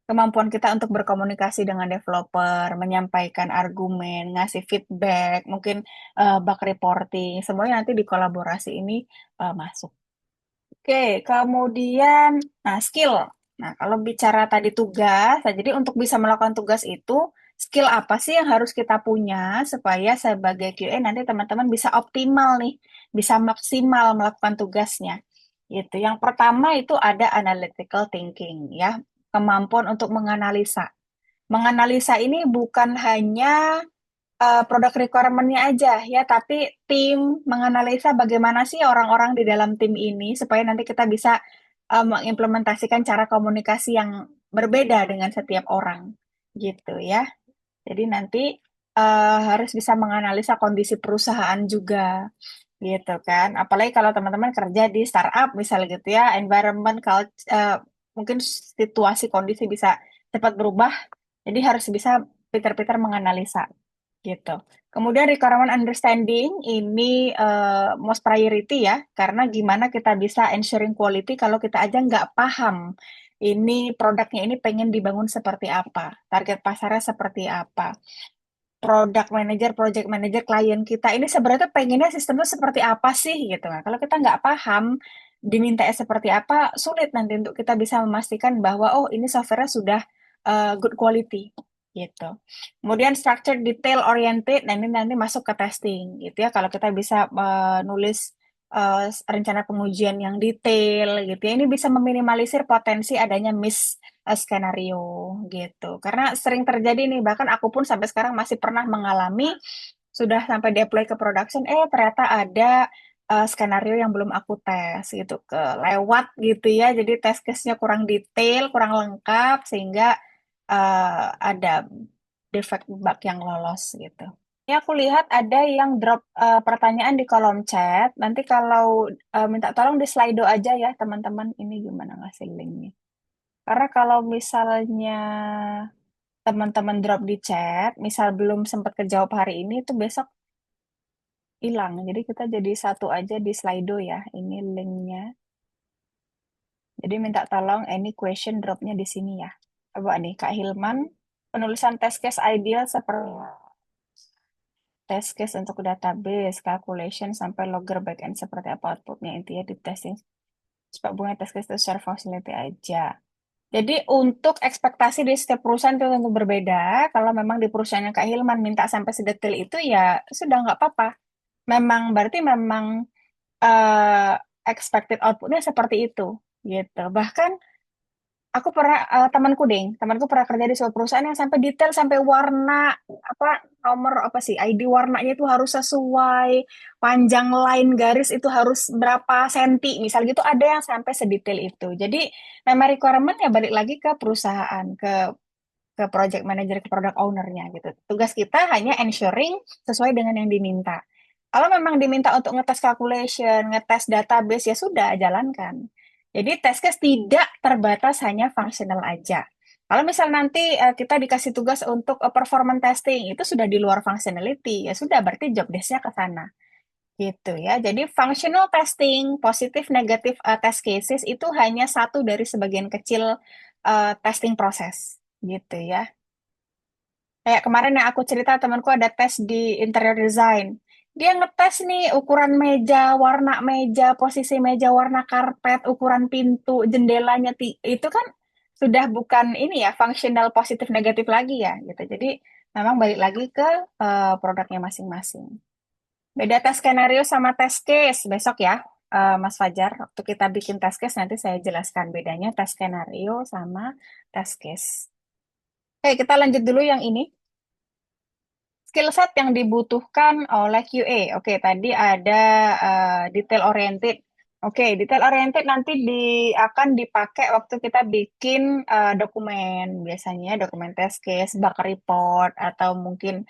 kemampuan kita untuk berkomunikasi dengan developer, menyampaikan argumen, ngasih feedback, mungkin bug reporting, semuanya nanti di kolaborasi ini masuk. Oke, kemudian, nah skill. Nah, kalau bicara tadi tugas, nah, jadi untuk bisa melakukan tugas itu, skill apa sih yang harus kita punya supaya sebagai QA nanti teman-teman bisa optimal nih, bisa maksimal melakukan tugasnya. Gitu. Yang pertama itu ada analytical thinking, ya, kemampuan untuk menganalisa. Menganalisa ini bukan hanya produk requirement-nya aja ya, tapi tim menganalisa bagaimana sih orang-orang di dalam tim ini supaya nanti kita bisa mengimplementasikan cara komunikasi yang berbeda dengan setiap orang gitu ya. Jadi nanti harus bisa menganalisa kondisi perusahaan juga gitu kan. Apalagi kalau teman-teman kerja di startup misalnya gitu ya, environment, mungkin situasi kondisi bisa cepat berubah. Jadi harus bisa pintar-pintar menganalisa gitu. Kemudian requirement understanding ini most priority ya, karena gimana kita bisa ensuring quality kalau kita aja nggak paham ini produknya ini pengen dibangun seperti apa, target pasarnya seperti apa, product manager, project manager, klien kita ini sebenarnya pengennya sistemnya seperti apa sih gitu. Nah, kalau kita nggak paham diminta seperti apa, sulit nanti untuk kita bisa memastikan bahwa oh ini software sudah good quality gitu. Kemudian structure detail oriented, nah ini nanti masuk ke testing gitu ya. Kalau kita bisa nulis rencana pengujian yang detail gitu ya, ini bisa meminimalisir potensi adanya miss skenario gitu. Karena sering terjadi nih, bahkan aku pun sampai sekarang masih pernah mengalami sudah sampai deploy ke production, ternyata ada skenario yang belum aku tes gitu, kelewat gitu ya. Jadi test case-nya kurang detail, kurang lengkap sehingga ada defect bug yang lolos gitu. Ini aku lihat ada yang drop pertanyaan di kolom chat. Nanti kalau minta tolong di Slido aja ya teman-teman. Ini gimana ngasih linknya? Karena kalau misalnya teman-teman drop di chat, misal belum sempat kejawab hari ini, itu besok hilang. Jadi kita jadi satu aja di Slido ya. Ini linknya. Jadi minta tolong any question dropnya di sini ya. Coba nih Kak Hilman, penulisan test case ideal seperti test case untuk database, calculation, sampai logger backend seperti apa outputnya, intinya di testing. Sebab bunga test case itu share functionality aja. Jadi untuk ekspektasi di setiap perusahaan itu tentu berbeda. Kalau memang di perusahaannya Kak Hilman minta sampai sedetail itu ya sudah nggak apa-apa. Memang berarti memang expected outputnya seperti itu. gitu. Bahkan aku pernah temanku pernah kerja di sebuah perusahaan yang sampai detail sampai warna apa nomor apa sih ID warnanya itu harus sesuai, panjang line garis itu harus berapa senti, misal gitu ada yang sampai sedetail itu. Jadi memang requirement ya balik lagi ke perusahaan, ke project manager, ke product owner-nya gitu. Tugas kita hanya ensuring sesuai dengan yang diminta. Kalau memang diminta untuk ngetes calculation, ngetes database, ya sudah, jalankan. Jadi test case tidak terbatas hanya functional aja. Kalau misal nanti kita dikasih tugas untuk performance testing, itu sudah di luar functionality, ya sudah, berarti job desk-nya ke sana. Gitu ya. Jadi functional testing, positif negatif test cases itu hanya satu dari sebagian kecil testing proses. Gitu ya. Kayak kemarin yang aku cerita temanku ada tes di interior design. Dia ngetes nih ukuran meja, warna meja, posisi meja, warna karpet, ukuran pintu, jendelanya. Itu kan sudah bukan ini ya, functional positif negatif lagi ya gitu. Jadi memang balik lagi ke produknya masing-masing. Beda tes skenario sama tes case besok ya, Mas Fajar. Waktu kita bikin tes case nanti saya jelaskan bedanya tes skenario sama tes case. Oke, kita lanjut dulu yang ini. Skill set yang dibutuhkan oleh QA. Oke, tadi ada detail oriented. Oke, detail oriented nanti akan dipakai waktu kita bikin dokumen. Biasanya dokumen test case, bug report, atau mungkin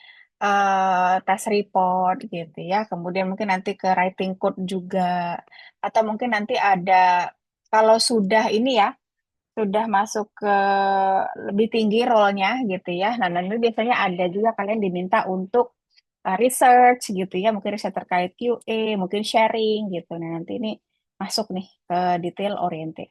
test report gitu ya. Kemudian mungkin nanti ke writing code juga. Atau mungkin nanti ada, kalau sudah ini ya, sudah masuk ke lebih tinggi role-nya gitu ya. Nah, nanti biasanya ada juga kalian diminta untuk research gitu ya, mungkin riset terkait QA, mungkin sharing gitu. Nah, nanti ini masuk nih ke detail oriented.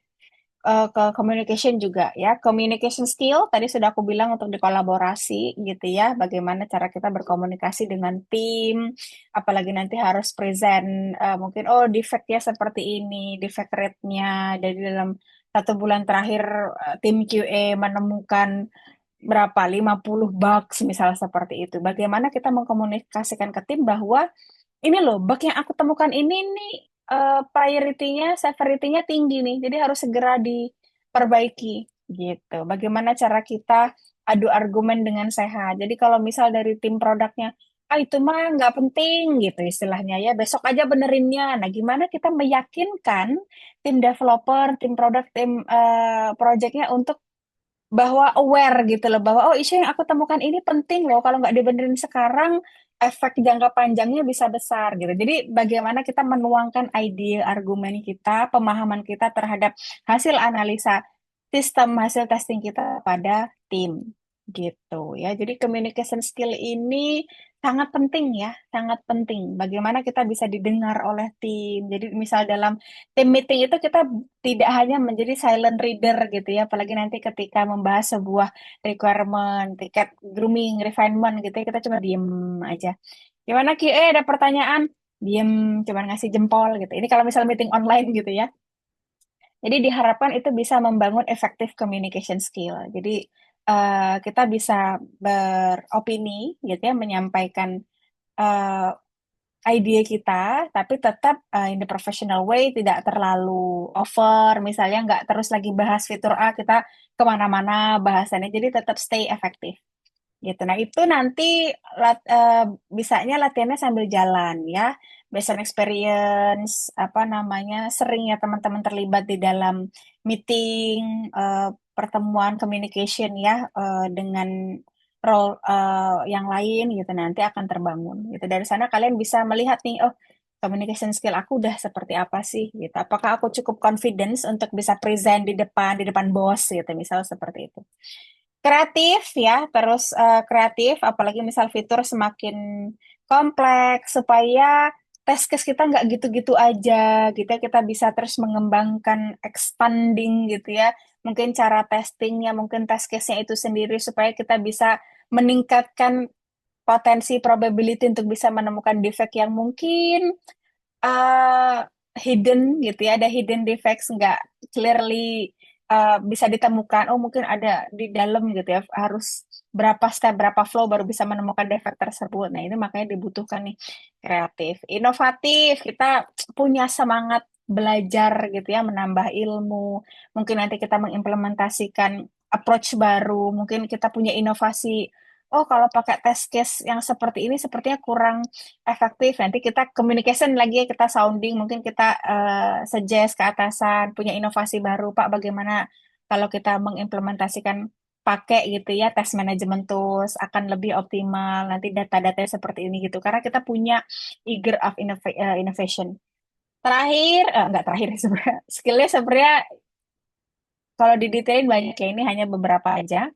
Ke communication juga ya. Communication skill tadi sudah aku bilang untuk dikolaborasi gitu ya. Bagaimana cara kita berkomunikasi dengan tim, apalagi nanti harus present mungkin oh defect-nya seperti ini, defect rate-nya dari dalam 1 bulan terakhir tim QA menemukan berapa 50 bugs misalnya seperti itu. Bagaimana kita mengkomunikasikan ke tim bahwa ini loh bug yang aku temukan ini nih priority-nya, severity-nya tinggi nih, jadi harus segera diperbaiki gitu. Bagaimana cara kita adu argumen dengan sehat. Jadi kalau misal dari tim produknya, ah itu mah nggak penting gitu istilahnya ya, besok aja benerinnya. Nah, gimana kita meyakinkan tim developer, tim produk, tim projectnya untuk bahwa aware gitu loh bahwa oh isu yang aku temukan ini penting loh kalau nggak dibenerin sekarang efek jangka panjangnya bisa besar gitu. Jadi bagaimana kita menuangkan ide argumen kita, pemahaman kita terhadap hasil analisa sistem hasil testing kita pada tim gitu ya. Jadi communication skill ini sangat penting ya, sangat penting. Bagaimana kita bisa didengar oleh tim. Jadi misal dalam tim meeting itu kita tidak hanya menjadi silent reader gitu ya, apalagi nanti ketika membahas sebuah requirement, tiket grooming, refinement gitu ya, kita cuma diem aja. Gimana QA ada pertanyaan? Diem, cuma ngasih jempol gitu. Ini kalau misal meeting online gitu ya. Jadi diharapkan itu bisa membangun effective communication skill. Jadi kita bisa beropini gitu ya, menyampaikan eh, ide kita, tapi tetap in the professional way, tidak terlalu over. Misalnya nggak terus lagi bahas fitur A, kita kemana-mana bahasannya. Jadi tetap stay efektif gitu. Nah, itu nanti bisanya latihannya sambil jalan ya. Based on experience, apa namanya, sering ya teman-teman terlibat di dalam meeting, pertemuan, communication ya, dengan role yang lain gitu. Nanti akan terbangun gitu. Dari sana kalian bisa melihat nih, oh communication skill aku udah seperti apa sih gitu. Apakah aku cukup confidence untuk bisa present di depan bos gitu, misal seperti itu. Kreatif ya, terus kreatif, apalagi misal fitur semakin kompleks supaya test case kita nggak gitu-gitu aja gitu ya, kita bisa terus mengembangkan expanding gitu ya, mungkin cara testingnya, mungkin test case-nya itu sendiri supaya kita bisa meningkatkan potensi probability untuk bisa menemukan defect yang mungkin uh, hidden gitu ya, ada hidden defects nggak clearly bisa ditemukan. Oh mungkin ada di dalam gitu ya, harus berapa step, berapa flow baru bisa menemukan defect tersebut. Nah ini makanya dibutuhkan nih kreatif, inovatif. Kita punya semangat belajar gitu ya, menambah ilmu. Mungkin nanti kita mengimplementasikan approach baru, mungkin kita punya inovasi. Oh, kalau pakai test case yang seperti ini sepertinya kurang efektif. Nanti kita communication lagi ya, kita sounding, mungkin kita suggest ke atasan, punya inovasi baru, Pak, bagaimana kalau kita mengimplementasikan pakai gitu ya tes manajemen tools akan lebih optimal nanti data-datanya seperti ini gitu karena kita punya eager of innovation. Terakhir, enggak terakhir sebenarnya. Skillnya sebenarnya kalau didetailin banyak ya, ini hanya beberapa aja.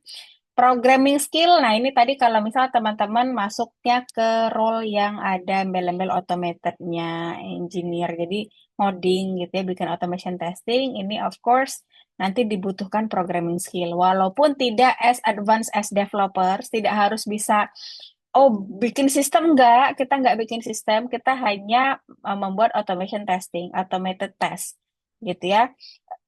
Programming skill, nah ini tadi kalau misal teman-teman masuknya ke role yang ada embel-embel automated-nya engineer, jadi coding gitu ya, bikin automation testing, ini of course nanti dibutuhkan programming skill. Walaupun tidak as advanced as developers, tidak harus bisa, oh bikin sistem enggak, kita enggak bikin sistem, kita hanya membuat automation testing, automated test gitu ya.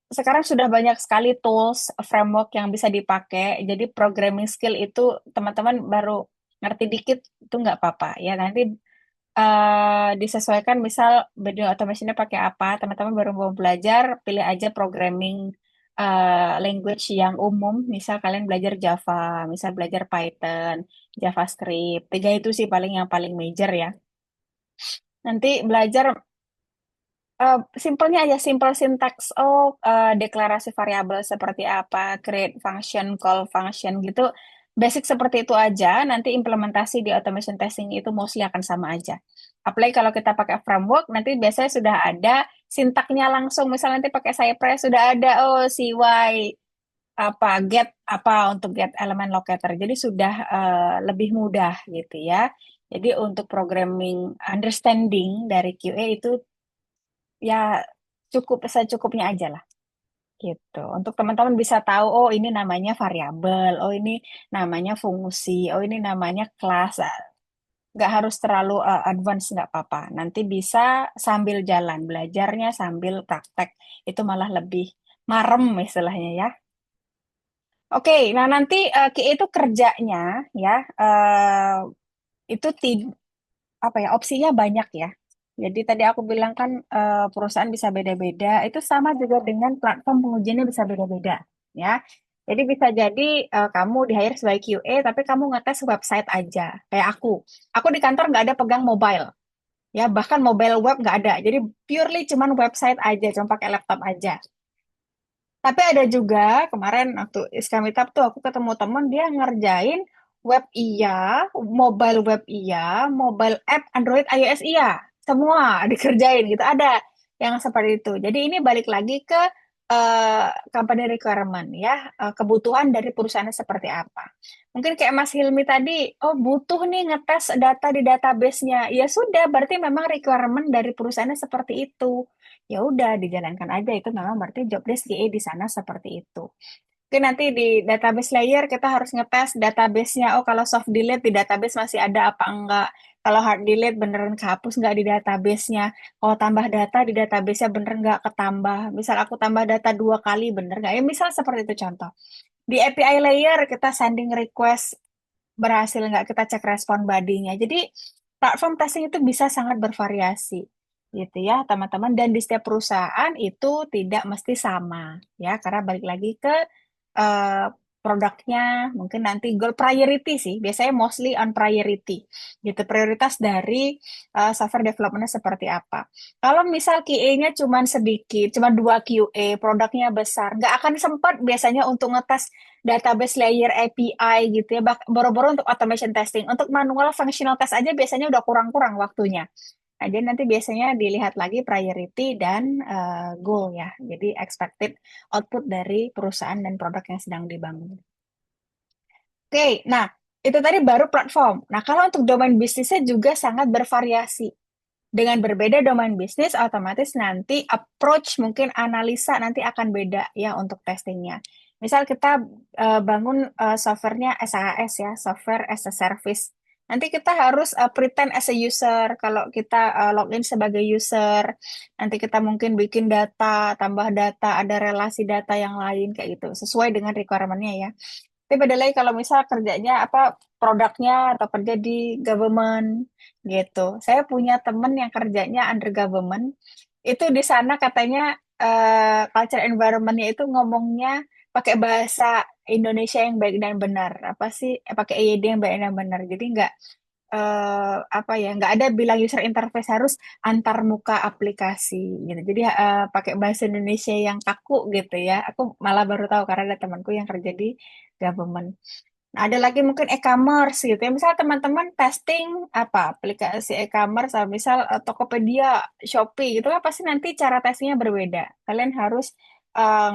Sekarang sudah banyak sekali tools, framework yang bisa dipakai. Jadi programming skill itu teman-teman baru ngerti dikit itu nggak apa-apa ya. Nanti disesuaikan misal video automation-nya pakai apa. Teman-teman baru mau belajar, pilih aja programming language yang umum. Misal kalian belajar Java, misal belajar Python, JavaScript. Tiga itu sih paling yang paling major ya. Nanti belajar simpelnya aja, simple syntax. Oh, deklarasi variabel seperti apa, create function, call function gitu. Basic seperti itu aja. Nanti implementasi di automation testing itu mostly akan sama aja. Apalagi kalau kita pakai framework, nanti biasanya sudah ada sintaknya langsung. Misalnya nanti pakai Cypress sudah ada, oh CY apa get apa untuk get element locator. Jadi sudah lebih mudah gitu ya. Jadi untuk programming understanding dari QA itu ya cukup secukupnya aja lah gitu. Untuk teman-teman bisa tahu, oh ini namanya variabel, oh ini namanya fungsi, oh ini namanya kelas. Nggak harus terlalu advance, nggak apa-apa. Nanti bisa sambil jalan, belajarnya sambil praktek. Itu malah lebih marem istilahnya ya. Oke, nah nanti QA itu kerjanya ya, itu apa ya opsinya banyak ya. Jadi tadi aku bilang kan perusahaan bisa beda-beda. Itu sama juga dengan platform pengujiannya bisa beda-beda ya. Jadi bisa jadi kamu di hire sebagai QA tapi kamu ngetes website aja. Kayak aku. Aku di kantor nggak ada pegang mobile ya. Bahkan mobile web nggak ada. Jadi purely cuman website aja, cuma pakai laptop aja. Tapi ada juga kemarin waktu Iska Meetup tuh aku ketemu temen dia ngerjain web iya, mobile web iya, mobile app Android iOS iya, semua dikerjain gitu. Ada yang seperti itu. Jadi ini balik lagi ke company requirement ya, kebutuhan dari perusahaannya seperti apa. Mungkin kayak Mas Hilmi tadi, oh butuh nih ngetes data di database-nya. Ya sudah, berarti memang requirement dari perusahaannya seperti itu, ya udah dijalankan aja itu memang berarti job desk GA di sana seperti itu. Oke, nanti di database layer kita harus ngetes database-nya. Oh, kalau soft delete di database masih ada apa enggak? Kalau hard delete beneran kehapus nggak di database-nya? Kalau tambah data di database-nya bener nggak ketambah? Misal aku tambah data 2 kali bener nggak? Ya misal seperti itu contoh. Di API layer kita sending request berhasil nggak kita cek respon bodinya. Jadi platform testing itu bisa sangat bervariasi gitu ya teman-teman dan di setiap perusahaan itu tidak mesti sama ya karena balik lagi ke eh, produknya mungkin nanti goal priority sih biasanya mostly on priority gitu prioritas dari software development seperti apa. Kalau misal QA-nya cuma sedikit, cuma 2 QA, produknya besar, nggak akan sempat biasanya untuk ngetes database layer API gitu ya, boro-boro untuk automation testing. Untuk manual functional test aja biasanya udah kurang-kurang waktunya. Nah, jadi nanti biasanya dilihat lagi priority dan goal ya. Jadi expected output dari perusahaan dan produk yang sedang dibangun. Oke, nah itu tadi baru platform. Nah, kalau untuk domain bisnisnya juga sangat bervariasi. Dengan berbeda domain bisnis, otomatis nanti approach mungkin analisa nanti akan beda ya untuk testingnya. Misal kita bangun softwarenya SaaS ya, software as a service. Nanti kita harus pretend as a user. Kalau kita login sebagai user, nanti kita mungkin bikin data, tambah data, ada relasi data yang lain kayak gitu, sesuai dengan requirement-nya ya. Tapi beda lagi kalau misal kerjanya apa produknya atau kerja di government gitu. Saya punya temen yang kerjanya under government itu di sana katanya culture environment-nya itu ngomongnya pakai bahasa Indonesia yang baik dan benar. Apa sih? Pakai EYD yang baik dan benar. Jadi nggak apa ya, nggak ada bilang user interface harus antar muka aplikasi gitu. Jadi pakai bahasa Indonesia yang kaku gitu ya. Aku malah baru tahu karena ada temanku yang kerja di government. Nah, ada lagi mungkin e-commerce gitu ya. Misal teman-teman testing apa aplikasi e-commerce, misal Tokopedia, Shopee gitu kan pasti nanti cara testingnya berbeda. Kalian harus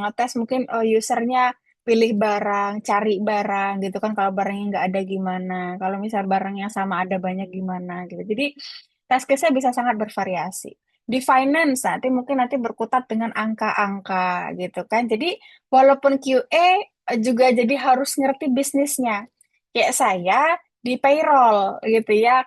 ngetes mungkin usernya pilih barang, cari barang gitu kan. Kalau barangnya nggak ada gimana. Kalau misal barang yang sama ada banyak gimana gitu. Jadi test case-nya bisa sangat bervariasi. Di finance nanti berkutat dengan angka-angka gitu kan. Jadi walaupun QA juga jadi harus ngerti bisnisnya. Kayak saya di payroll gitu ya,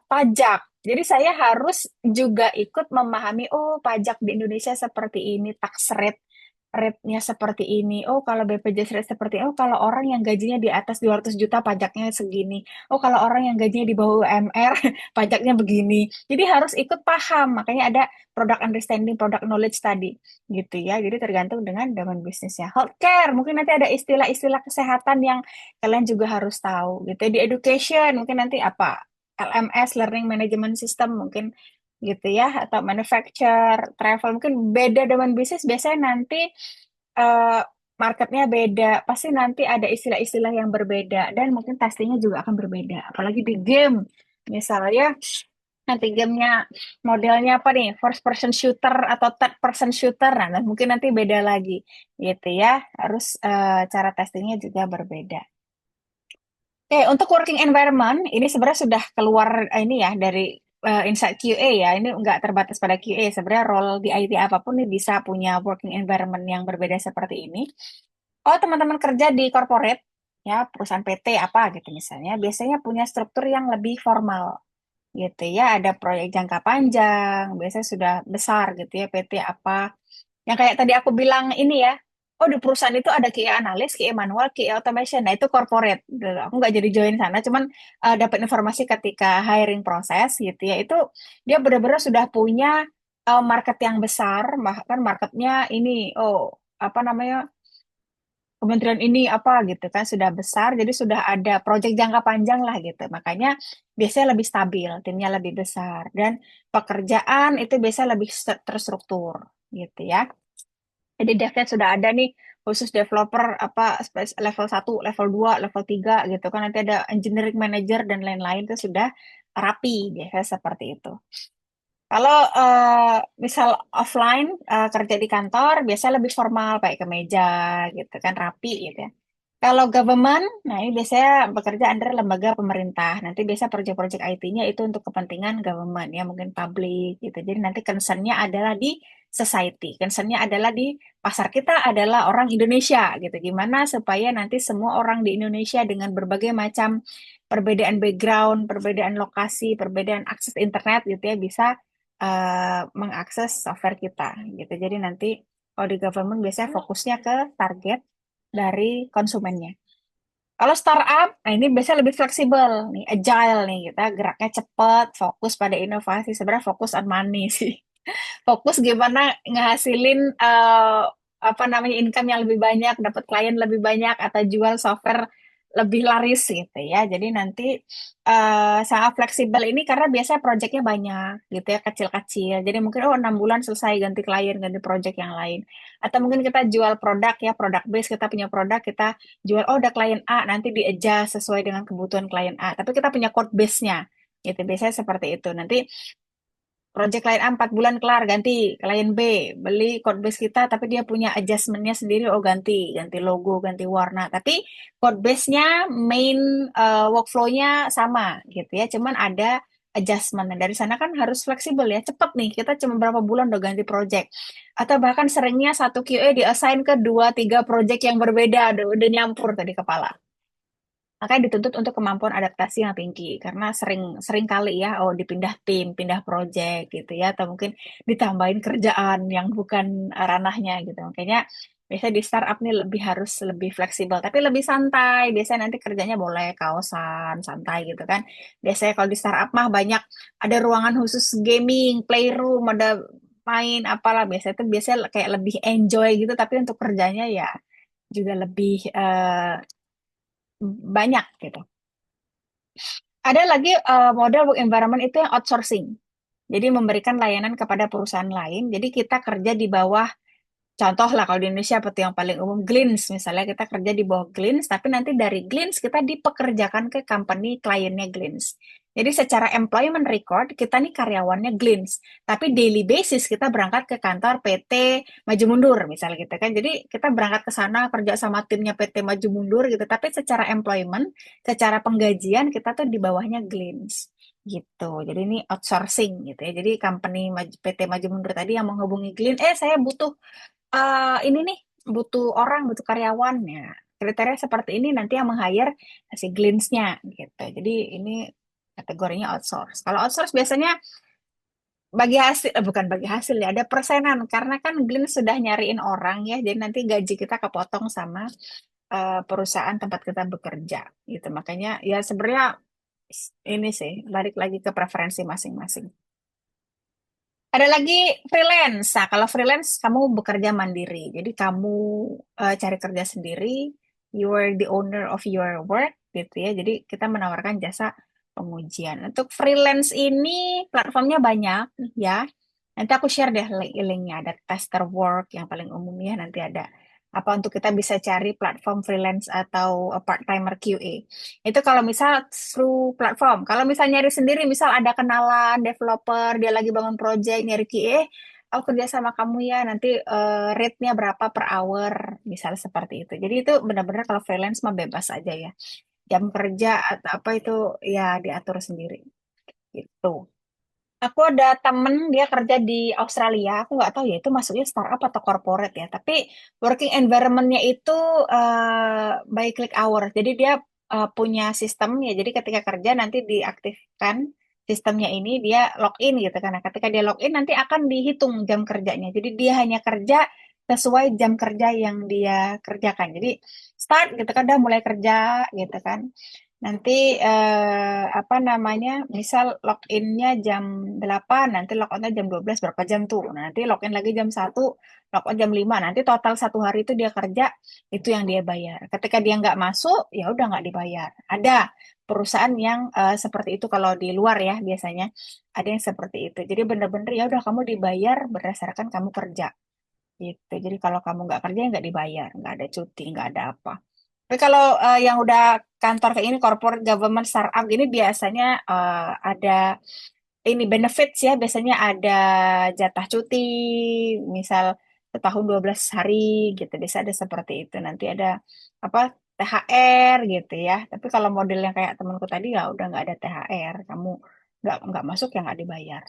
pajak. Jadi saya harus juga ikut memahami, oh pajak di Indonesia seperti ini, tax rate-nya seperti ini. Oh kalau BPJS rate seperti ini. Oh kalau orang yang gajinya di atas 200 juta pajaknya segini. Oh kalau orang yang gajinya di bawah UMR pajaknya begini. Jadi harus ikut paham. Makanya ada product understanding, product knowledge tadi gitu ya. Jadi tergantung dengan domain bisnisnya. Healthcare, mungkin nanti ada istilah-istilah kesehatan yang kalian juga harus tahu gitu. Di education, mungkin nanti apa? LMS, Learning Management System mungkin gitu ya, atau manufacture, travel, mungkin beda domain bisnis biasanya nanti eh, marketnya beda, pasti nanti ada istilah-istilah yang berbeda dan mungkin testingnya juga akan berbeda. Apalagi di game, misalnya nanti gamenya modelnya apa nih, first person shooter atau third person shooter, nah mungkin nanti beda lagi gitu ya. Harus cara testingnya juga berbeda. Oke, untuk working environment ini sebenarnya sudah keluar ini ya dari Insight QA ya. Ini nggak terbatas pada QA. Sebenarnya role di IT apapun nih bisa punya working environment yang berbeda seperti ini. Oh, teman-teman kerja di corporate ya, perusahaan PT apa gitu misalnya, biasanya punya struktur yang lebih formal gitu ya. Ada proyek jangka panjang, biasanya sudah besar gitu ya PT apa. Yang kayak tadi aku bilang ini ya, oh di perusahaan itu ada QA analis, QA manual, QA automation. Nah itu corporate. Aku nggak jadi join sana, cuman dapat informasi ketika hiring proses gitu ya. Itu dia benar-benar sudah punya market yang besar, bahkan marketnya ini, oh apa namanya, kementerian ini apa gitu kan sudah besar, jadi sudah ada proyek jangka panjang lah gitu. Makanya biasanya lebih stabil, timnya lebih besar dan pekerjaan itu biasanya lebih terstruktur gitu ya. Jadi devnya sudah ada nih khusus developer apa level 1, level 2, level 3 gitu kan. Nanti ada engineering manager dan lain-lain itu sudah rapi biasanya seperti itu. Kalau misal offline kerja di kantor biasanya lebih formal pakai kemeja gitu kan rapi gitu ya. Kalau government, nah ini biasanya bekerja under lembaga pemerintah. Nanti biasa proyek-proyek IT-nya itu untuk kepentingan government ya, mungkin publik gitu. Jadi nanti concern-nya adalah di society, concern-nya adalah di pasar kita adalah orang Indonesia gitu. Gimana supaya nanti semua orang di Indonesia dengan berbagai macam perbedaan background, perbedaan lokasi, perbedaan akses internet gitu ya bisa mengakses software kita gitu. Jadi nanti kalau di government biasanya fokusnya ke target dari konsumennya. Kalau startup, nah ini biasanya lebih fleksibel nih, agile nih, kita geraknya cepat, fokus pada inovasi. Sebenarnya fokus on money sih. Fokus gimana ngehasilin apa namanya income yang lebih banyak, dapat klien lebih banyak, atau jual software lebih laris gitu ya. Jadi nanti sangat fleksibel ini karena biasanya proyeknya banyak gitu ya, kecil-kecil. Jadi mungkin oh 6 bulan selesai ganti klien, ganti proyek yang lain. Atau mungkin kita jual produk ya, produk base kita punya produk, kita jual oh udah klien A, nanti di-adjust sesuai dengan kebutuhan klien A. Tapi kita punya code base-nya gitu. Biasanya seperti itu. Nanti project klien A 4 bulan kelar, ganti klien B, beli code base kita, tapi dia punya adjustmentnya sendiri, oh ganti, ganti logo, ganti warna. Tapi code base-nya, main workflow-nya sama gitu ya, cuman ada adjustment. Nah, dari sana kan harus fleksibel ya, cepet nih, kita cuma berapa bulan udah ganti project. Atau bahkan seringnya satu QA di-assign ke 2, 3 project yang berbeda, udah nyampur tadi kepala. Makanya dituntut untuk kemampuan adaptasi yang tinggi karena sering sering kali ya oh dipindah tim, pindah project gitu ya atau mungkin ditambahin kerjaan yang bukan ranahnya gitu. Makanya biasanya di startup nih lebih harus lebih fleksibel tapi lebih santai. Biasanya nanti kerjanya boleh kaosan, santai gitu kan. Biasanya kalau di startup mah banyak ada ruangan khusus gaming, playroom, ada main apalah biasanya itu biasanya kayak lebih enjoy gitu tapi untuk kerjanya ya juga lebih banyak gitu. Ada lagi model work environment itu yang outsourcing. Jadi memberikan layanan kepada perusahaan lain. Jadi kita kerja di bawah. Contoh lah kalau di Indonesia seperti yang paling umum Glints misalnya kita kerja di bawah Glints tapi nanti dari Glints kita dipekerjakan ke company kliennya Glints. Jadi secara employment record kita nih karyawannya Glints, tapi daily basis kita berangkat ke kantor PT Maju Mundur misalnya gitu kan. Jadi kita berangkat ke sana kerja sama timnya PT Maju Mundur gitu, tapi secara employment, secara penggajian kita tuh di bawahnya Glints gitu. Jadi ini outsourcing gitu ya. Jadi company PT Maju Mundur tadi yang menghubungi Glints, saya butuh ini nih butuh orang, butuh karyawan ya. Kriteria seperti ini nanti yang meng-hire si Glints-nya gitu. Jadi ini kategorinya outsource. Kalau outsource biasanya bagi hasil, bukan bagi hasil ya, ada persenan karena kan Glints sudah nyariin orang ya. Jadi nanti gaji kita kepotong sama perusahaan tempat kita bekerja gitu. Makanya ya sebenarnya ini sih balik lagi ke preferensi masing-masing. Ada lagi freelance. Nah, kalau freelance kamu bekerja mandiri. Jadi kamu cari kerja sendiri, you are the owner of your work gitu ya. Jadi kita menawarkan jasa pengujian. Untuk freelance ini platformnya banyak ya. Nanti aku share deh linknya. Ada tester work yang paling umum ya. Nanti ada apa untuk kita bisa cari platform freelance atau part-timer QA. Itu kalau misal through platform. Kalau misal nyari sendiri, misal ada kenalan developer, dia lagi bangun project, nyari QA, aku kerja sama kamu ya, nanti rate-nya berapa per hour, misal seperti itu. Jadi itu benar-benar kalau freelance mah bebas aja ya. Jam kerja atau apa itu ya diatur sendiri gitu. Aku ada temen dia kerja di Australia. Aku nggak tahu ya itu masuknya startup atau corporate ya. Tapi working environment-nya itu by click hour. Jadi dia punya sistem ya. Jadi ketika kerja nanti diaktifkan sistemnya ini dia login gitu kan. Nah, ketika dia login nanti akan dihitung jam kerjanya. Jadi dia hanya kerja sesuai jam kerja yang dia kerjakan. Jadi start gitu kan, udah mulai kerja gitu kan. Nanti apa namanya, misal login-nya jam 8, nanti logout-nya jam 12 berapa jam tuh. Nah, nanti login lagi jam 1, logout jam 5. Nanti total satu hari itu dia kerja, itu yang dia bayar. Ketika dia nggak masuk, ya udah nggak dibayar. Ada perusahaan yang seperti itu kalau di luar ya biasanya. Ada yang seperti itu. Jadi bener-bener ya udah kamu dibayar berdasarkan kamu kerja. Gitu. Jadi kalau kamu nggak kerja, ya nggak dibayar. Nggak ada cuti, nggak ada apa. Tapi kalau yang udah kantor kayak ini, corporate government startup gini biasanya ada ini benefits ya, biasanya ada jatah cuti, misal setahun 12 hari gitu, bisa ada seperti itu. Nanti ada apa THR gitu ya. Tapi kalau model yang kayak temanku tadi ya udah nggak ada THR, kamu nggak masuk ya nggak dibayar.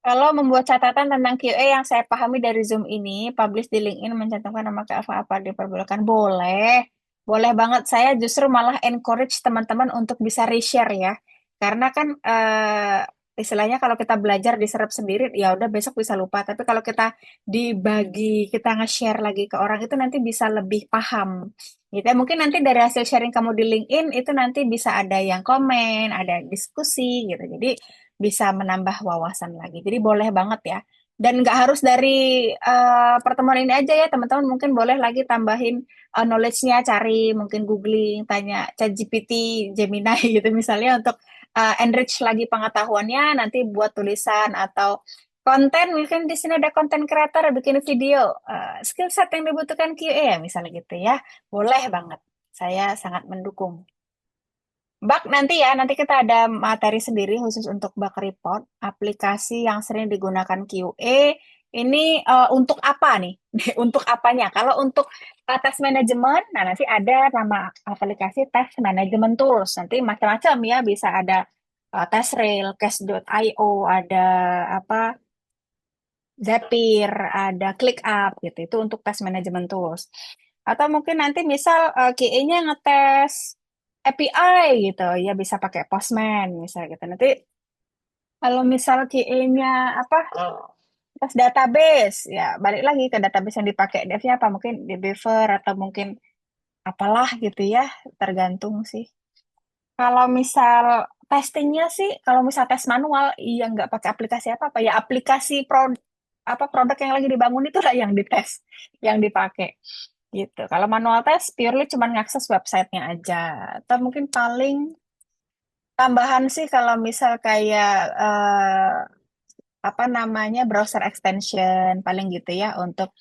Kalau membuat catatan tentang QA yang saya pahami dari Zoom ini, publish di LinkedIn mencantumkan nama keapa apa diperbolehkan. Boleh, boleh banget. Saya justru malah encourage teman-teman untuk bisa reshare ya. Karena kan istilahnya kalau kita belajar diserap sendiri, ya udah besok bisa lupa. Tapi kalau kita dibagi, kita nge-share lagi ke orang itu nanti bisa lebih paham. Gitu ya. Mungkin nanti dari hasil sharing kamu di LinkedIn itu nanti bisa ada yang komen, ada diskusi gitu. Jadi bisa menambah wawasan lagi. Jadi boleh banget ya. Dan nggak harus dari pertemuan ini aja ya teman-teman. Mungkin boleh lagi tambahin knowledge-nya, cari mungkin googling, tanya ChatGPT, Gemini gitu misalnya untuk enrich lagi pengetahuannya. Nanti buat tulisan atau konten. Mungkin di sini ada konten creator bikin video. Skill set yang dibutuhkan QA ya misalnya gitu ya. Boleh banget. Saya sangat mendukung. Bug nanti ya, nanti kita ada materi sendiri khusus untuk bug report, aplikasi yang sering digunakan QA. Ini untuk apa nih? Untuk apanya? Kalau untuk test manajemen, nah nanti ada nama aplikasi test management tools. Nanti macam-macam ya, bisa ada TestRail, Case.io, ada apa Zapier, ada ClickUp gitu. Itu untuk test management tools. Atau mungkin nanti misal QA-nya ngetes API gitu, ya bisa pakai Postman misal gitu. Nanti kalau misal QA-nya apa tes database, ya balik lagi ke database yang dipakai devnya apa mungkin di Beaver atau mungkin apalah gitu ya, tergantung sih. Kalau misal testingnya sih, kalau misal tes manual, iya nggak pakai aplikasi apa-apa ya aplikasi pro apa produk yang lagi dibangun itu lah yang dites, yang dipakai gitu. Kalau manual test purely cuma ngakses websitenya aja. Atau mungkin paling tambahan sih kalau misal kayak apa namanya browser extension paling gitu ya untuk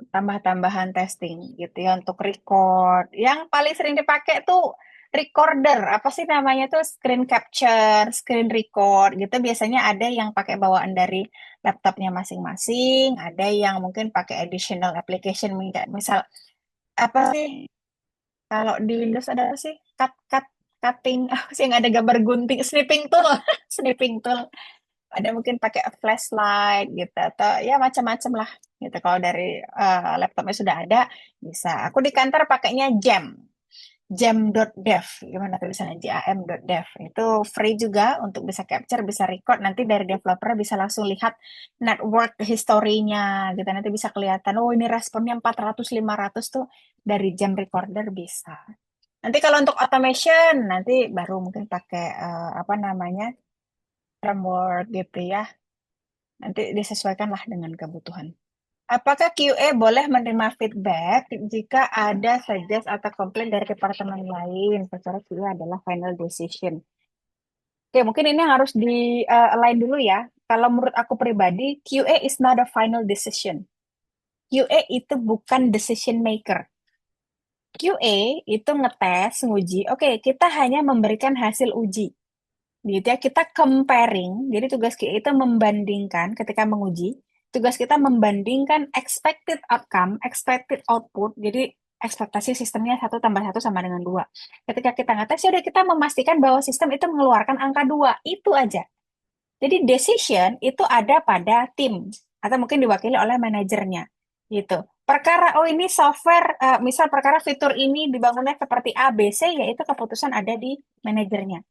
tambah-tambahan testing gitu ya untuk record. Yang paling sering dipakai tuh recorder, apa sih namanya tuh screen capture, screen record gitu. Biasanya ada yang pakai bawaan dari laptopnya masing-masing, ada yang mungkin pakai additional application misal apa sih kalau di Windows ada apa sih cut cutting apa sih yang ada gambar gunting snipping tool snipping tool ada mungkin pakai flashlight gitu atau ya macam-macam lah gitu kalau dari laptopnya sudah ada bisa aku di kantor pakainya jam.dev gimana tulisannya jam.dev itu free juga untuk bisa capture bisa record nanti dari developer bisa langsung lihat network historinya gitu nanti bisa kelihatan oh ini responnya 400 500 tuh dari jam recorder bisa nanti kalau untuk automation nanti baru mungkin pakai apa namanya framework gitu ya. Nanti disesuaikan lah dengan kebutuhan. Apakah QA boleh menerima feedback jika ada suggest atau komplain dari departemen lain? Secara QA adalah final decision. Oke, mungkin ini yang harus di align dulu ya. Kalau menurut aku pribadi, QA is not a final decision. QA itu bukan decision maker. QA itu ngetes, nguji. Oke, kita hanya memberikan hasil uji. Gitu ya, kita comparing. Jadi tugas kita itu membandingkan ketika menguji. Tugas kita membandingkan expected outcome, expected output. Jadi ekspektasi sistemnya satu tambah satu sama dengan dua. Ketika kita ngetes, ya udah kita memastikan bahwa sistem itu mengeluarkan angka dua. Itu aja. Jadi decision itu ada pada tim atau mungkin diwakili oleh manajernya gitu. Perkara oh ini software misal perkara fitur ini dibangunnya seperti A B C yaitu keputusan ada di manajernya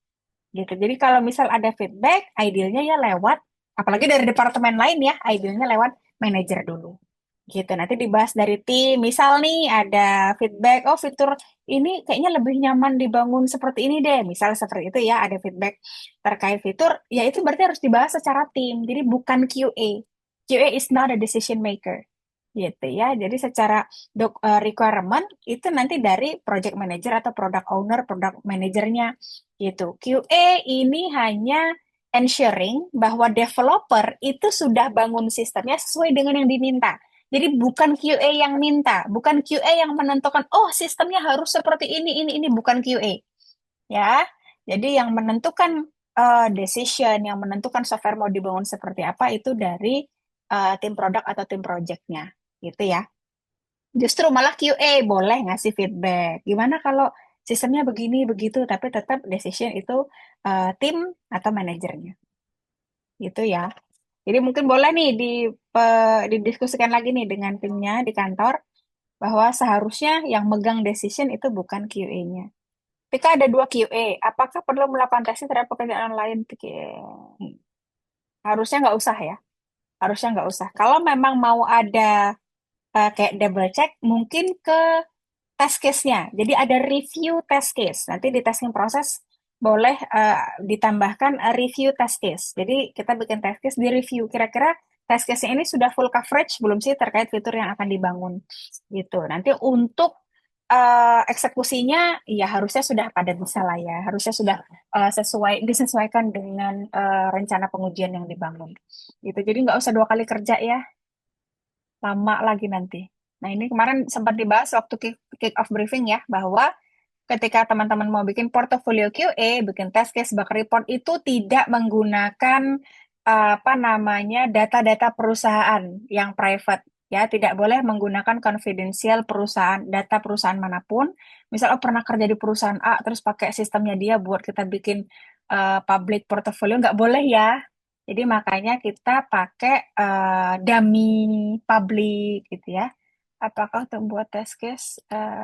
gitu. Jadi kalau misal ada feedback, idealnya ya lewat, apalagi dari departemen lain ya, idealnya lewat manajer dulu. Gitu. Nanti dibahas dari tim. Misal nih ada feedback, oh fitur ini kayaknya lebih nyaman dibangun seperti ini deh. Misal seperti itu ya, ada feedback terkait fitur, ya itu berarti harus dibahas secara tim. Jadi bukan QA. QA is not a decision maker gitu ya. Jadi secara requirement itu nanti dari project manager atau product owner, product manajernya gitu. QA ini hanya ensuring bahwa developer itu sudah bangun sistemnya sesuai dengan yang diminta. Jadi bukan QA yang minta, bukan QA yang menentukan, oh sistemnya harus seperti ini bukan QA. Ya, jadi yang menentukan decision, yang menentukan software mau dibangun seperti apa itu dari tim produk atau tim projectnya, gitu ya. Justru malah QA boleh ngasih feedback. Gimana kalau sistemnya begini begitu, tapi tetap decision itu tim atau manajernya, gitu ya. Jadi mungkin boleh nih didiskusikan lagi nih dengan timnya di kantor bahwa seharusnya yang megang decision itu bukan QA-nya. Ketika ada dua QA, apakah perlu melakukan testing terhadap pekerjaan lain? Harusnya nggak usah ya. Harusnya nggak usah. Kalau memang mau ada kayak double check, mungkin ke test case-nya. Jadi ada review test case. Nanti di testing proses boleh ditambahkan review test case. Jadi kita bikin test case di review. Kira-kira test case-nya ini sudah full coverage belum sih terkait fitur yang akan dibangun gitu. Nanti untuk eksekusinya ya harusnya sudah pada bisa lah ya. Harusnya sudah disesuaikan dengan rencana pengujian yang dibangun. Gitu. Jadi nggak usah dua kali kerja ya, lama lagi nanti. Nah, ini kemarin sempat dibahas waktu kick off briefing ya, bahwa ketika teman-teman mau bikin portfolio QA, bikin test case, bug report itu tidak menggunakan apa namanya data-data perusahaan yang private ya, tidak boleh menggunakan confidential perusahaan, data perusahaan manapun. Misal oh, pernah kerja di perusahaan A terus pakai sistemnya dia buat kita bikin public portfolio nggak boleh ya. Jadi makanya kita pakai dummy public gitu ya. Apakah untuk buat test case,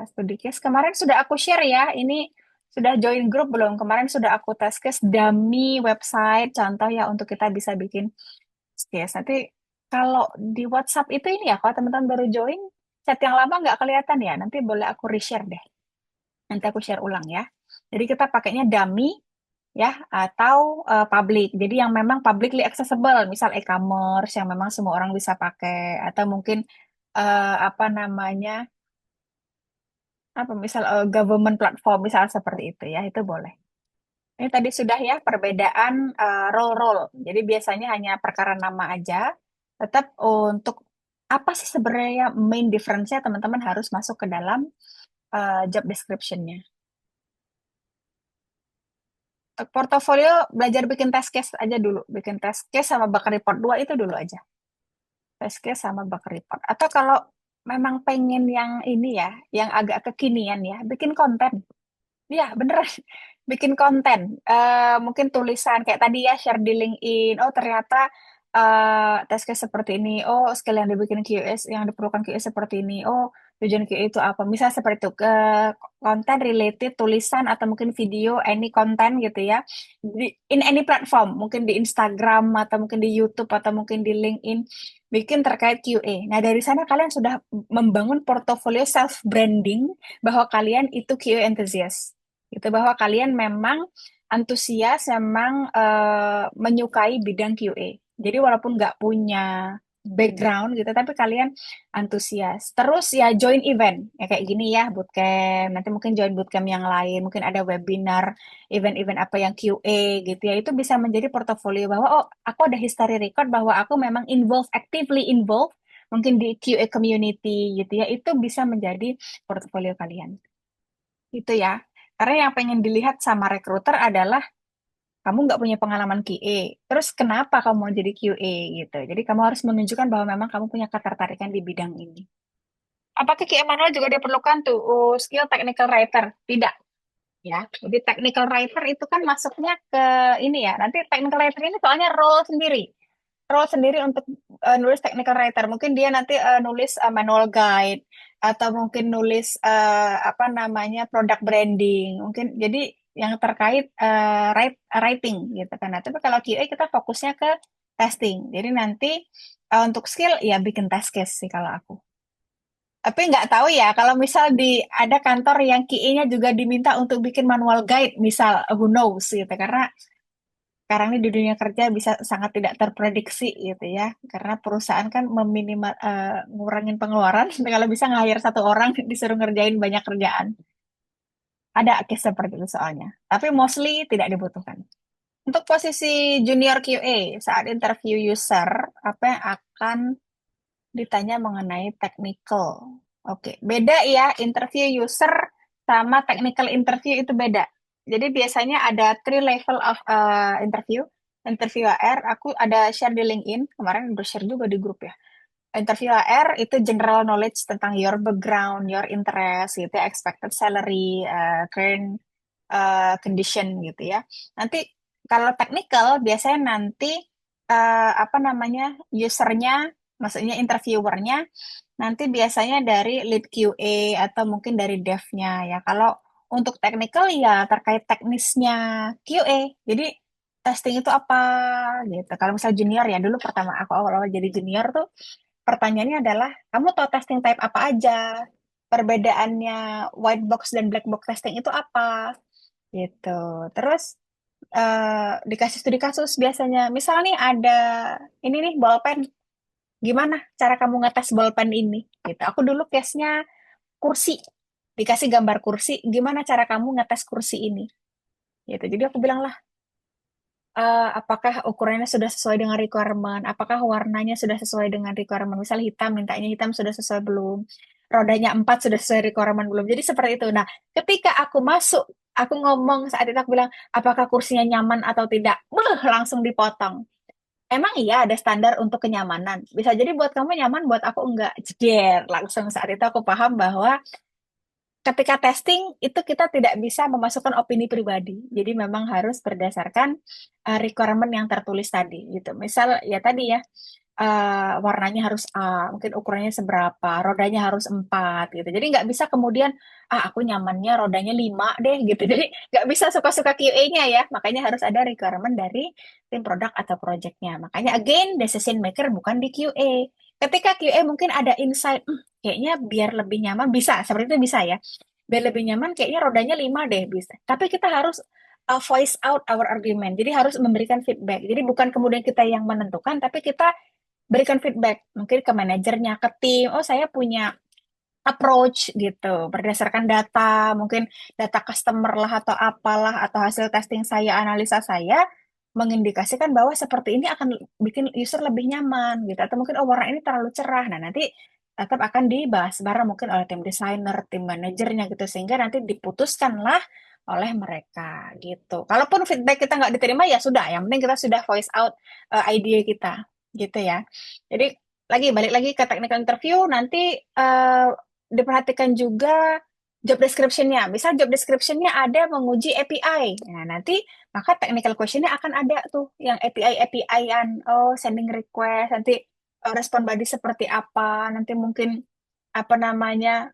studi case? Kemarin sudah aku share ya, ini sudah join grup belum? Kemarin sudah aku test case dummy website, contoh ya untuk kita bisa bikin test case. Nanti kalau di WhatsApp itu ini ya, kalau teman-teman baru join, chat yang lama nggak kelihatan ya, nanti boleh aku reshare deh. Nanti aku share ulang ya. Jadi kita pakainya dummy ya, atau public. Jadi yang memang publicly accessible, misal e-commerce yang memang semua orang bisa pakai, atau mungkin apa namanya, apa misal government platform, misal seperti itu ya, itu boleh. Ini tadi sudah ya perbedaan role-role. Jadi biasanya hanya perkara nama aja. Tetap untuk apa sih sebenarnya main difference-nya teman-teman harus masuk ke dalam job description-nya. Untuk portofolio belajar bikin test case aja dulu. Bikin test case sama bak report dua itu dulu aja. Test case sama bak report. Atau kalau memang pengen yang ini ya, yang agak kekinian ya, bikin konten. Iya, beneran. Bikin konten. Mungkin tulisan kayak tadi ya, share di LinkedIn. Oh, ternyata test case seperti ini. Oh, skill yang dibikin QS, yang diperlukan QS seperti ini. Oh, tujuan QA itu apa? Misal seperti itu. Ke konten related, tulisan, atau mungkin video, any konten gitu ya. In any platform. Mungkin di Instagram, atau mungkin di YouTube, atau mungkin di LinkedIn. Bikin terkait QA. Nah, dari sana kalian sudah membangun portofolio self-branding bahwa kalian itu QA enthusiast gitu bahwa kalian memang antusias memang menyukai bidang QA. Jadi walaupun nggak punya background gitu, tapi kalian antusias. Terus ya join event, ya kayak gini ya, bootcamp. Nanti mungkin join bootcamp yang lain, mungkin ada webinar, event-event apa yang QA gitu ya. Itu bisa menjadi portofolio bahwa oh aku ada history record bahwa aku memang actively involved, mungkin di QA community gitu ya. Itu bisa menjadi portofolio kalian. Itu ya. Karena yang pengen dilihat sama recruiter adalah kamu nggak punya pengalaman QA. Terus kenapa kamu mau jadi QA gitu. Jadi kamu harus menunjukkan bahwa memang kamu punya ketertarikan di bidang ini. Apakah QA manual juga diperlukan tuh skill technical writer? Tidak ya. Jadi technical writer itu kan masuknya ke ini ya. Nanti technical writer ini soalnya role sendiri untuk nulis technical writer. Mungkin dia nanti nulis manual guide atau mungkin nulis apa namanya product branding. Mungkin jadi yang terkait writing gitu kan. Nah, tapi kalau QA kita fokusnya ke testing. Jadi nanti untuk skill ya bikin test case sih kalau aku. Tapi nggak tahu ya kalau misal di ada kantor yang QA-nya juga diminta untuk bikin manual guide, misal who knows gitu. Karena sekarang ini di dunia kerja bisa sangat tidak terprediksi gitu ya karena perusahaan kan ngurangin pengeluaran kalau bisa nge-hire satu orang disuruh ngerjain banyak kerjaan ada case seperti itu soalnya tapi mostly tidak dibutuhkan untuk posisi junior QA saat interview user apa yang akan ditanya mengenai technical. Oke, beda ya interview user sama technical interview itu beda. Jadi biasanya ada three level of interview. Interview AR, aku ada share di LinkedIn, kemarin udah share juga di grup ya. Interview AR itu general knowledge tentang your background, your interest, gitu ya, expected salary, current condition gitu ya. Nanti kalau technical biasanya nanti apa namanya usernya, maksudnya interviewernya nanti biasanya dari lead QA atau mungkin dari devnya ya. Kalau untuk technical ya terkait teknisnya QA. Jadi testing itu apa gitu. Kalau misal junior ya dulu pertama aku awal-awal jadi junior tuh pertanyaannya adalah kamu tahu testing type apa aja? Perbedaannya white box dan black box testing itu apa? Gitu. Terus dikasih studi kasus biasanya. Misal nih ada ini nih bolpen. Gimana cara kamu ngetes bolpen ini? Gitu. Aku dulu case-nya kursi. Dikasih gambar kursi, gimana cara kamu ngetes kursi ini? Gitu. Jadi aku bilang lah, apakah ukurannya sudah sesuai dengan requirement? Apakah warnanya sudah sesuai dengan requirement? Misal hitam, mintanya hitam sudah sesuai belum? Rodanya 4 sudah sesuai requirement belum? Jadi seperti itu. Nah, ketika aku masuk, aku ngomong saat itu aku bilang, apakah kursinya nyaman atau tidak? Langsung dipotong. Emang iya ada standar untuk kenyamanan. Bisa jadi buat kamu nyaman, buat aku enggak. Jeder. Langsung saat itu aku paham bahwa ketika testing itu kita tidak bisa memasukkan opini pribadi. Jadi memang harus berdasarkan requirement yang tertulis tadi gitu. Misal ya tadi ya warnanya harus A, mungkin ukurannya seberapa, rodanya harus 4 gitu. Jadi nggak bisa kemudian aku nyamannya rodanya 5 deh gitu. Jadi nggak bisa suka-suka QA-nya ya. Makanya harus ada requirement dari tim produk atau project-nya. Makanya again decision maker bukan di QA. Ketika QA mungkin ada insight, kayaknya biar lebih nyaman bisa, seperti itu bisa ya. Biar lebih nyaman kayaknya rodanya 5 deh bisa. Tapi kita harus voice out our argument. Jadi harus memberikan feedback. Jadi bukan kemudian kita yang menentukan, tapi kita berikan feedback. Mungkin ke manajernya, ke tim. Oh, saya punya approach gitu berdasarkan data, mungkin data customer lah atau apalah atau hasil testing saya, analisa saya mengindikasikan bahwa seperti ini akan bikin user lebih nyaman gitu, atau mungkin oh warna ini terlalu cerah. Nah, nanti tetap akan dibahas bareng mungkin oleh tim desainer, tim manajernya gitu, sehingga nanti diputuskanlah oleh mereka gitu. Kalaupun feedback kita nggak diterima ya sudah, yang penting kita sudah voice out ide kita gitu ya. Jadi lagi balik lagi ke technical interview, nanti diperhatikan juga job description-nya. Misal job description-nya ada menguji API. Nah, nanti maka technical question-nya akan ada tuh yang API-API-an. Oh, sending request, nanti respon body seperti apa, nanti mungkin apa namanya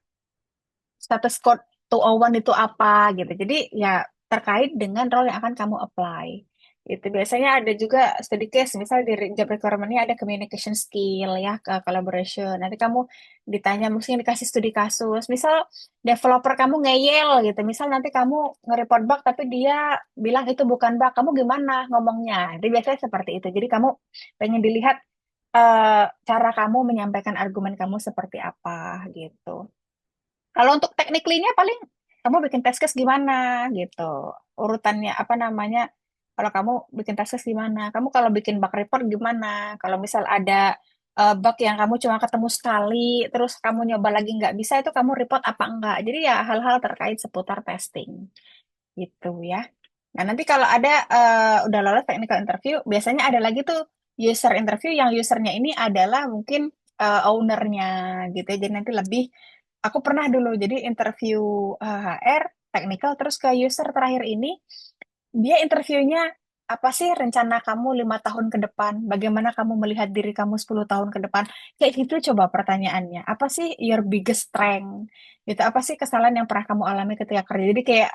status code 201 itu apa gitu. Jadi ya terkait dengan role yang akan kamu apply. Itu biasanya ada juga study case, misal di job requirement-nya ada communication skill ya, ke collaboration. Nanti kamu ditanya mungkin dikasih studi kasus. Misal developer kamu ngeyel gitu. Misal nanti kamu nge-report bug tapi dia bilang itu bukan bug. Kamu gimana ngomongnya? Jadi biasanya seperti itu. Jadi kamu pengen dilihat cara kamu menyampaikan argumen kamu seperti apa gitu. Kalau untuk technically-nya paling kamu bikin test case gimana gitu. Urutannya apa namanya? Kalau kamu bikin test case gimana? Kamu kalau bikin bug report gimana? Kalau misal ada bug yang kamu cuma ketemu sekali, terus kamu nyoba lagi nggak bisa, itu kamu report apa enggak? Jadi ya hal-hal terkait seputar testing gitu ya. Nah, nanti kalau ada udah lolos technical interview, biasanya ada lagi tuh user interview yang usernya ini adalah mungkin ownernya gitu ya. Jadi nanti lebih, aku pernah dulu jadi interview HR, technical, terus ke user terakhir ini, dia interviewnya apa sih rencana kamu 5 tahun ke depan? Bagaimana kamu melihat diri kamu 10 tahun ke depan? Kayak gitu coba pertanyaannya. Apa sih your biggest strength? Gitu. Apa sih kesalahan yang pernah kamu alami ketika kerja? Jadi kayak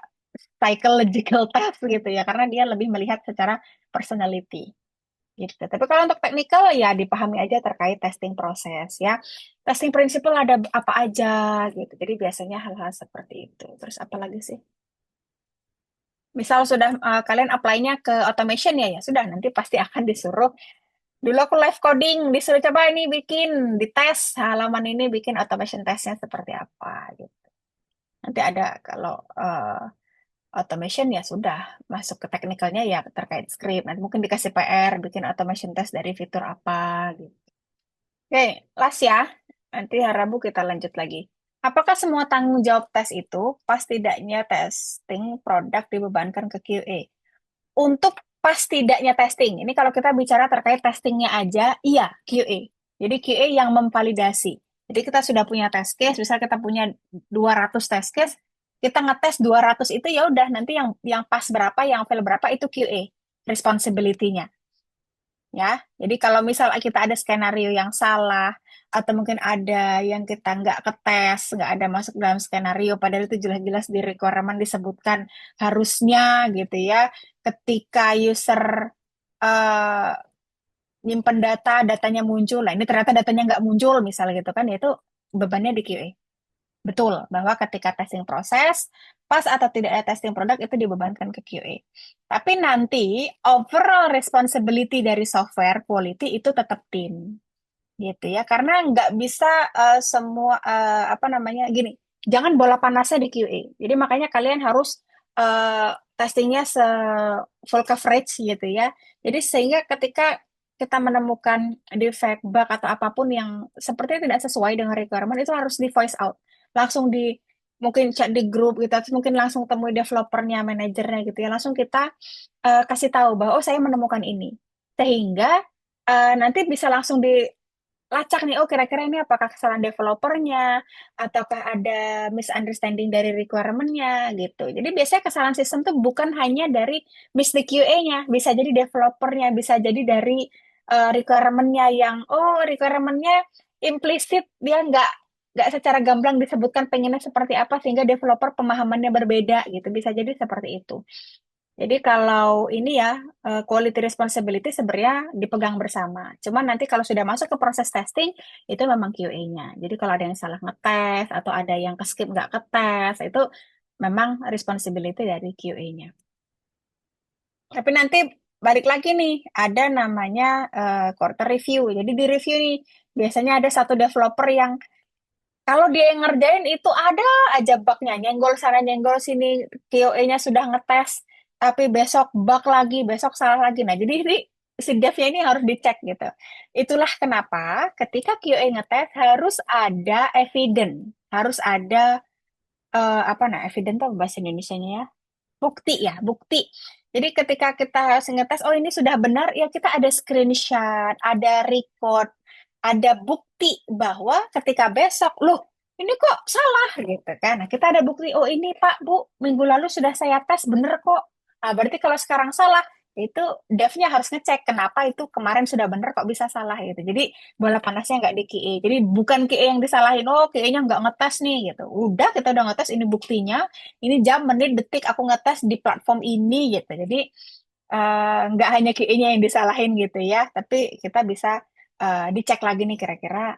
psychological test gitu ya, karena dia lebih melihat secara personality gitu. Tapi kalau untuk technical ya dipahami aja terkait testing proses ya. Testing principle ada apa aja gitu. Jadi biasanya hal-hal seperti itu. Terus apa lagi sih? Misal sudah kalian apply-nya ke automation ya, ya sudah nanti pasti akan disuruh. Dulu aku live coding, disuruh coba ini bikin, dites halaman ini bikin automation testnya seperti apa gitu. Nanti ada kalau automation ya sudah masuk ke teknikalnya ya terkait script. Nanti mungkin dikasih PR bikin automation test dari fitur apa gitu. Oke, last ya. Nanti hari Rabu kita lanjut lagi. Apakah semua tanggung jawab tes itu pas tidaknya testing produk dibebankan ke QA? Untuk pas tidaknya testing, ini kalau kita bicara terkait testingnya aja, iya QA. Jadi QA yang memvalidasi. Jadi kita sudah punya test case, misal kita punya 200 test case, kita ngetes 200 itu ya udah nanti yang pas berapa, yang fail berapa itu QA responsibility-nya ya. Jadi kalau misal kita ada skenario yang salah atau mungkin ada yang kita nggak ketes, nggak ada masuk dalam skenario, padahal itu jelas-jelas di requirement disebutkan harusnya gitu ya. Ketika user eh, nyimpen data, datanya muncul, lah ini ternyata datanya nggak muncul misalnya gitu kan, ya itu bebannya di QA. Betul, bahwa ketika testing proses, pas atau tidak ada testing produk itu dibebankan ke QA. Tapi nanti overall responsibility dari software quality itu tetap tim, gitu ya. Karena nggak bisa semua apa namanya gini, jangan bola panasnya di QA. Jadi makanya kalian harus testingnya full coverage gitu ya. Jadi sehingga ketika kita menemukan defect, bug atau apapun yang sepertinya tidak sesuai dengan requirement itu harus di voice out, langsung di mungkin chat di grup gitu, atau mungkin langsung temui developernya, manajernya gitu ya. Langsung kita kasih tahu bahwa oh saya menemukan ini, sehingga nanti bisa langsung dilacak nih, oh kira-kira ini apakah kesalahan developernya, ataukah ada misunderstanding dari requirement-nya gitu. Jadi biasanya kesalahan sistem tuh bukan hanya dari miss di QA-nya, bisa jadi developernya, bisa jadi dari requirement-nya yang, oh requirement-nya implisit, dia nggak secara gamblang disebutkan pengennya seperti apa, sehingga developer pemahamannya berbeda gitu, bisa jadi seperti itu. Jadi kalau ini ya, quality responsibility sebenarnya dipegang bersama. Cuman nanti kalau sudah masuk ke proses testing, itu memang QA-nya. Jadi kalau ada yang salah ngetes atau ada yang ke skip nggak ketes, itu memang responsibility dari QA-nya. Tapi nanti balik lagi nih, ada namanya quarter review. Jadi di review nih, biasanya ada satu developer yang kalau dia yang ngerjain itu ada aja bugnya, nyenggol sana nyenggol sini, QA-nya sudah ngetes, tapi besok bug lagi, besok salah lagi. Nah, jadi ini si dev-nya ini harus dicek gitu. Itulah kenapa ketika QA ngetes harus ada evidence, harus ada apa nah evidence tuh bahasa Indonesianya ya, bukti ya, bukti. Jadi ketika kita harus ngetes, oh ini sudah benar, ya kita ada screenshot, ada record, ada bukti bahwa ketika besok, loh ini kok salah gitu kan. Nah, kita ada bukti, oh ini Pak, Bu, minggu lalu sudah saya tes, bener kok. Nah, berarti kalau sekarang salah, itu devnya harus ngecek kenapa itu kemarin sudah bener kok bisa salah gitu. Jadi bola panasnya nggak di QA. Jadi bukan QA yang disalahin, oh QA-nya nggak ngetes nih gitu. Udah kita udah ngetes, ini buktinya, ini jam, menit, detik aku ngetes di platform ini gitu. Jadi nggak hanya QA-nya yang disalahin gitu ya, tapi kita bisa dicek lagi nih kira-kira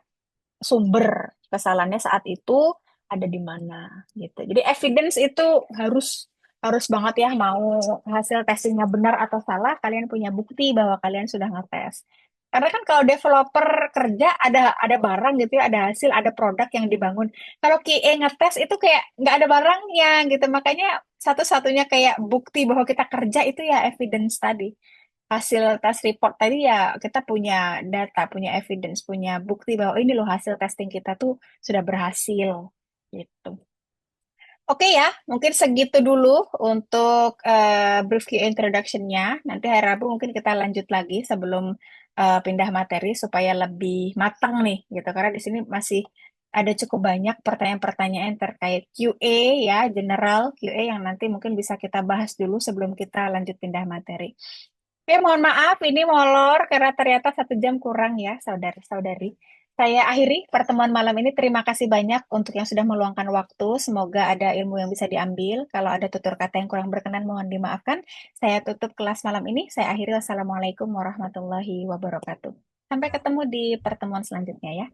sumber kesalahannya saat itu ada di mana gitu. Jadi evidence itu harus harus banget ya, mau hasil testingnya benar atau salah, kalian punya bukti bahwa kalian sudah ngetes. Karena kan kalau developer kerja ada barang gitu ya, ada hasil, ada produk yang dibangun. Kalau QA ngetes itu kayak nggak ada barangnya gitu. Makanya satu-satunya kayak bukti bahwa kita kerja itu ya evidence tadi, hasil tes report tadi ya, kita punya data, punya evidence, punya bukti bahwa ini loh hasil testing kita tuh sudah berhasil gitu. Oke ya, mungkin segitu dulu untuk brief Q introduction-nya. Nanti hari Rabu mungkin kita lanjut lagi sebelum pindah materi supaya lebih matang nih gitu. Karena di sini masih ada cukup banyak pertanyaan-pertanyaan terkait QA ya, general QA yang nanti mungkin bisa kita bahas dulu sebelum kita lanjut pindah materi. Oke, mohon maaf ini molor karena ternyata 1 jam kurang ya, saudari-saudari. Saya akhiri pertemuan malam ini. Terima kasih banyak untuk yang sudah meluangkan waktu. Semoga ada ilmu yang bisa diambil. Kalau ada tutur kata yang kurang berkenan, mohon dimaafkan. Saya tutup kelas malam ini. Saya akhiri. Wassalamualaikum warahmatullahi wabarakatuh. Sampai ketemu di pertemuan selanjutnya ya.